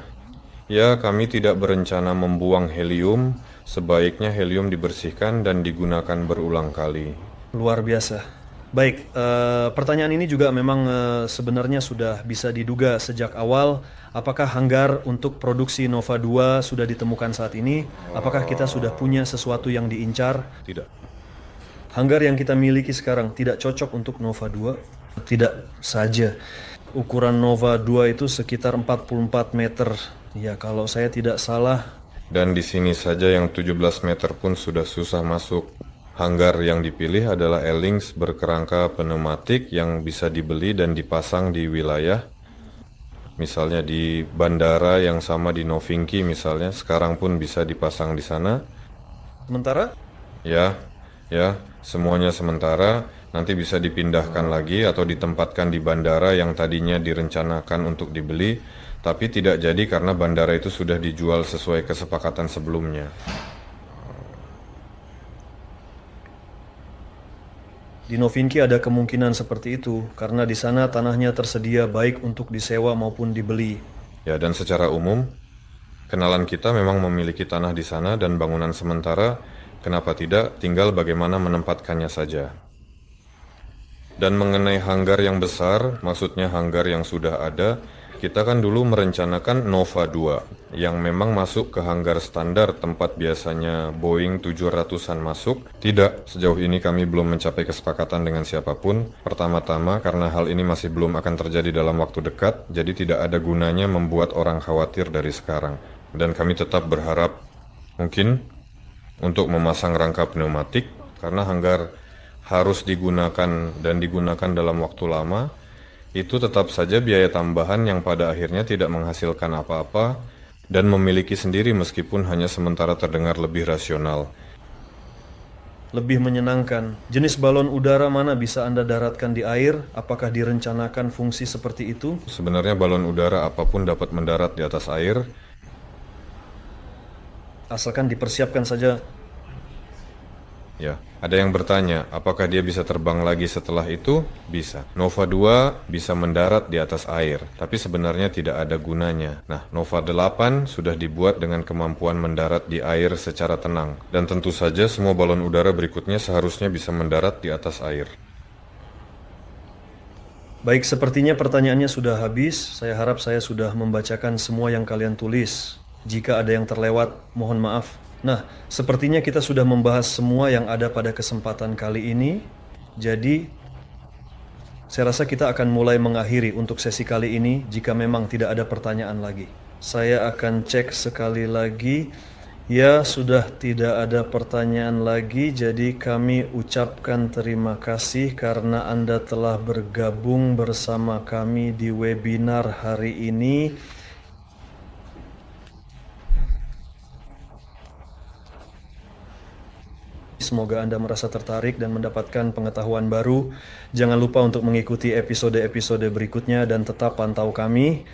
Ya, kami tidak berencana membuang helium. Sebaiknya helium dibersihkan dan digunakan berulang kali. Luar biasa. Baik, pertanyaan ini juga memang sebenarnya sudah bisa diduga sejak awal. Apakah hanggar untuk produksi Nova 2 sudah ditemukan saat ini? Apakah kita sudah punya sesuatu yang diincar? Tidak. Hanggar yang kita miliki sekarang tidak cocok untuk Nova 2? Tidak saja. Ukuran Nova 2 itu sekitar 44 meter. Ya, kalau saya tidak salah. Dan di sini saja yang 17 meter pun sudah susah masuk. Hanggar yang dipilih adalah L-Lynx berkerangka pneumatik yang bisa dibeli dan dipasang di wilayah. Misalnya di bandara yang sama di Novinky misalnya, sekarang pun bisa dipasang di sana. Sementara? Ya, semuanya sementara. Nanti bisa dipindahkan lagi atau ditempatkan di bandara yang tadinya direncanakan untuk dibeli, tapi tidak jadi karena bandara itu sudah dijual sesuai kesepakatan sebelumnya. Di Novinky ada kemungkinan seperti itu, karena di sana tanahnya tersedia baik untuk disewa maupun dibeli. Ya, dan secara umum, kenalan kita memang memiliki tanah di sana dan bangunan sementara, kenapa tidak, tinggal bagaimana menempatkannya saja. Dan mengenai hanggar yang besar, maksudnya hanggar yang sudah ada, kita kan dulu merencanakan Nova 2, yang memang masuk ke hanggar standar tempat biasanya Boeing 700-an masuk. Tidak, sejauh ini kami belum mencapai kesepakatan dengan siapapun. Pertama-tama karena hal ini masih belum akan terjadi dalam waktu dekat, jadi tidak ada gunanya membuat orang khawatir dari sekarang. Dan kami tetap berharap mungkin untuk memasang rangka pneumatik, karena hanggar harus digunakan dan digunakan dalam waktu lama. Itu tetap saja biaya tambahan yang pada akhirnya tidak menghasilkan apa-apa dan memiliki sendiri meskipun hanya sementara terdengar lebih rasional. Lebih menyenangkan, jenis balon udara mana bisa Anda daratkan di air? Apakah direncanakan fungsi seperti itu? Sebenarnya balon udara apapun dapat mendarat di atas air. Asalkan dipersiapkan saja. Ya, ada yang bertanya, apakah dia bisa terbang lagi setelah itu? Bisa. Nova 2 bisa mendarat di atas air, tapi sebenarnya tidak ada gunanya. Nah, Nova 8 sudah dibuat dengan kemampuan mendarat di air secara tenang. Dan tentu saja semua balon udara berikutnya seharusnya bisa mendarat di atas air. Baik, sepertinya pertanyaannya sudah habis. Saya harap saya sudah membacakan semua yang kalian tulis. Jika ada yang terlewat, mohon maaf. Nah, sepertinya kita sudah membahas semua yang ada pada kesempatan kali ini. Jadi, saya rasa kita akan mulai mengakhiri untuk sesi kali ini jika memang tidak ada pertanyaan lagi. Saya akan cek sekali lagi. Ya, sudah tidak ada pertanyaan lagi, jadi kami ucapkan terima kasih karena Anda telah bergabung bersama kami di webinar hari ini. Semoga Anda merasa tertarik dan mendapatkan pengetahuan baru. Jangan lupa untuk mengikuti episode-episode berikutnya dan tetap pantau kami.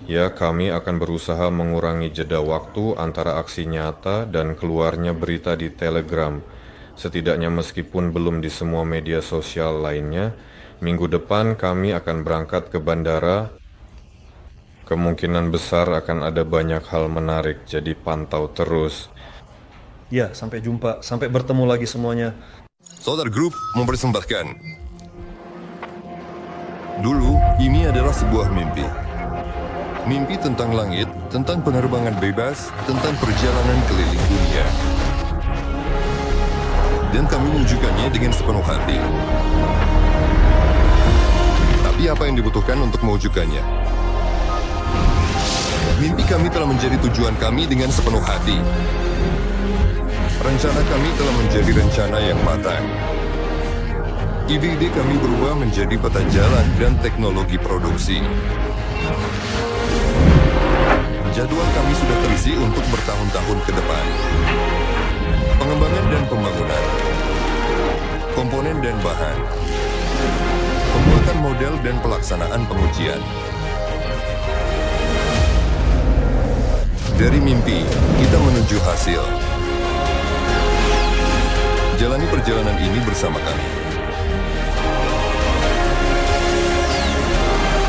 Ya, kami akan berusaha mengurangi jeda waktu antara aksi nyata dan keluarnya berita di Telegram. Setidaknya meskipun belum di semua media sosial lainnya, minggu depan kami akan berangkat ke bandara. Kemungkinan besar akan ada banyak hal menarik, jadi pantau terus. Ya, sampai jumpa. Sampai bertemu lagi semuanya. Solar Group mempersembahkan. Dulu, ini adalah sebuah mimpi. Mimpi tentang langit, tentang penerbangan bebas, tentang perjalanan keliling dunia. Dan kami mewujudkannya dengan sepenuh hati. Tapi apa yang dibutuhkan untuk mewujudkannya? Mimpi kami telah menjadi tujuan kami dengan sepenuh hati. Rencana kami telah menjadi rencana yang matang. Ide-ide kami berubah menjadi peta jalan dan teknologi produksi. Jadwal kami sudah terisi untuk bertahun-tahun ke depan. Pengembangan dan pembangunan, komponen dan bahan, pembuatan model dan pelaksanaan pengujian. Dari mimpi, kita menuju hasil. Jalani perjalanan ini bersama kami.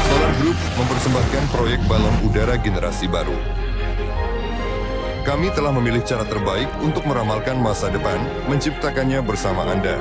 Solar Group mempersembahkan proyek balon udara generasi baru. Kami telah memilih cara terbaik untuk meramalkan masa depan, menciptakannya bersama Anda.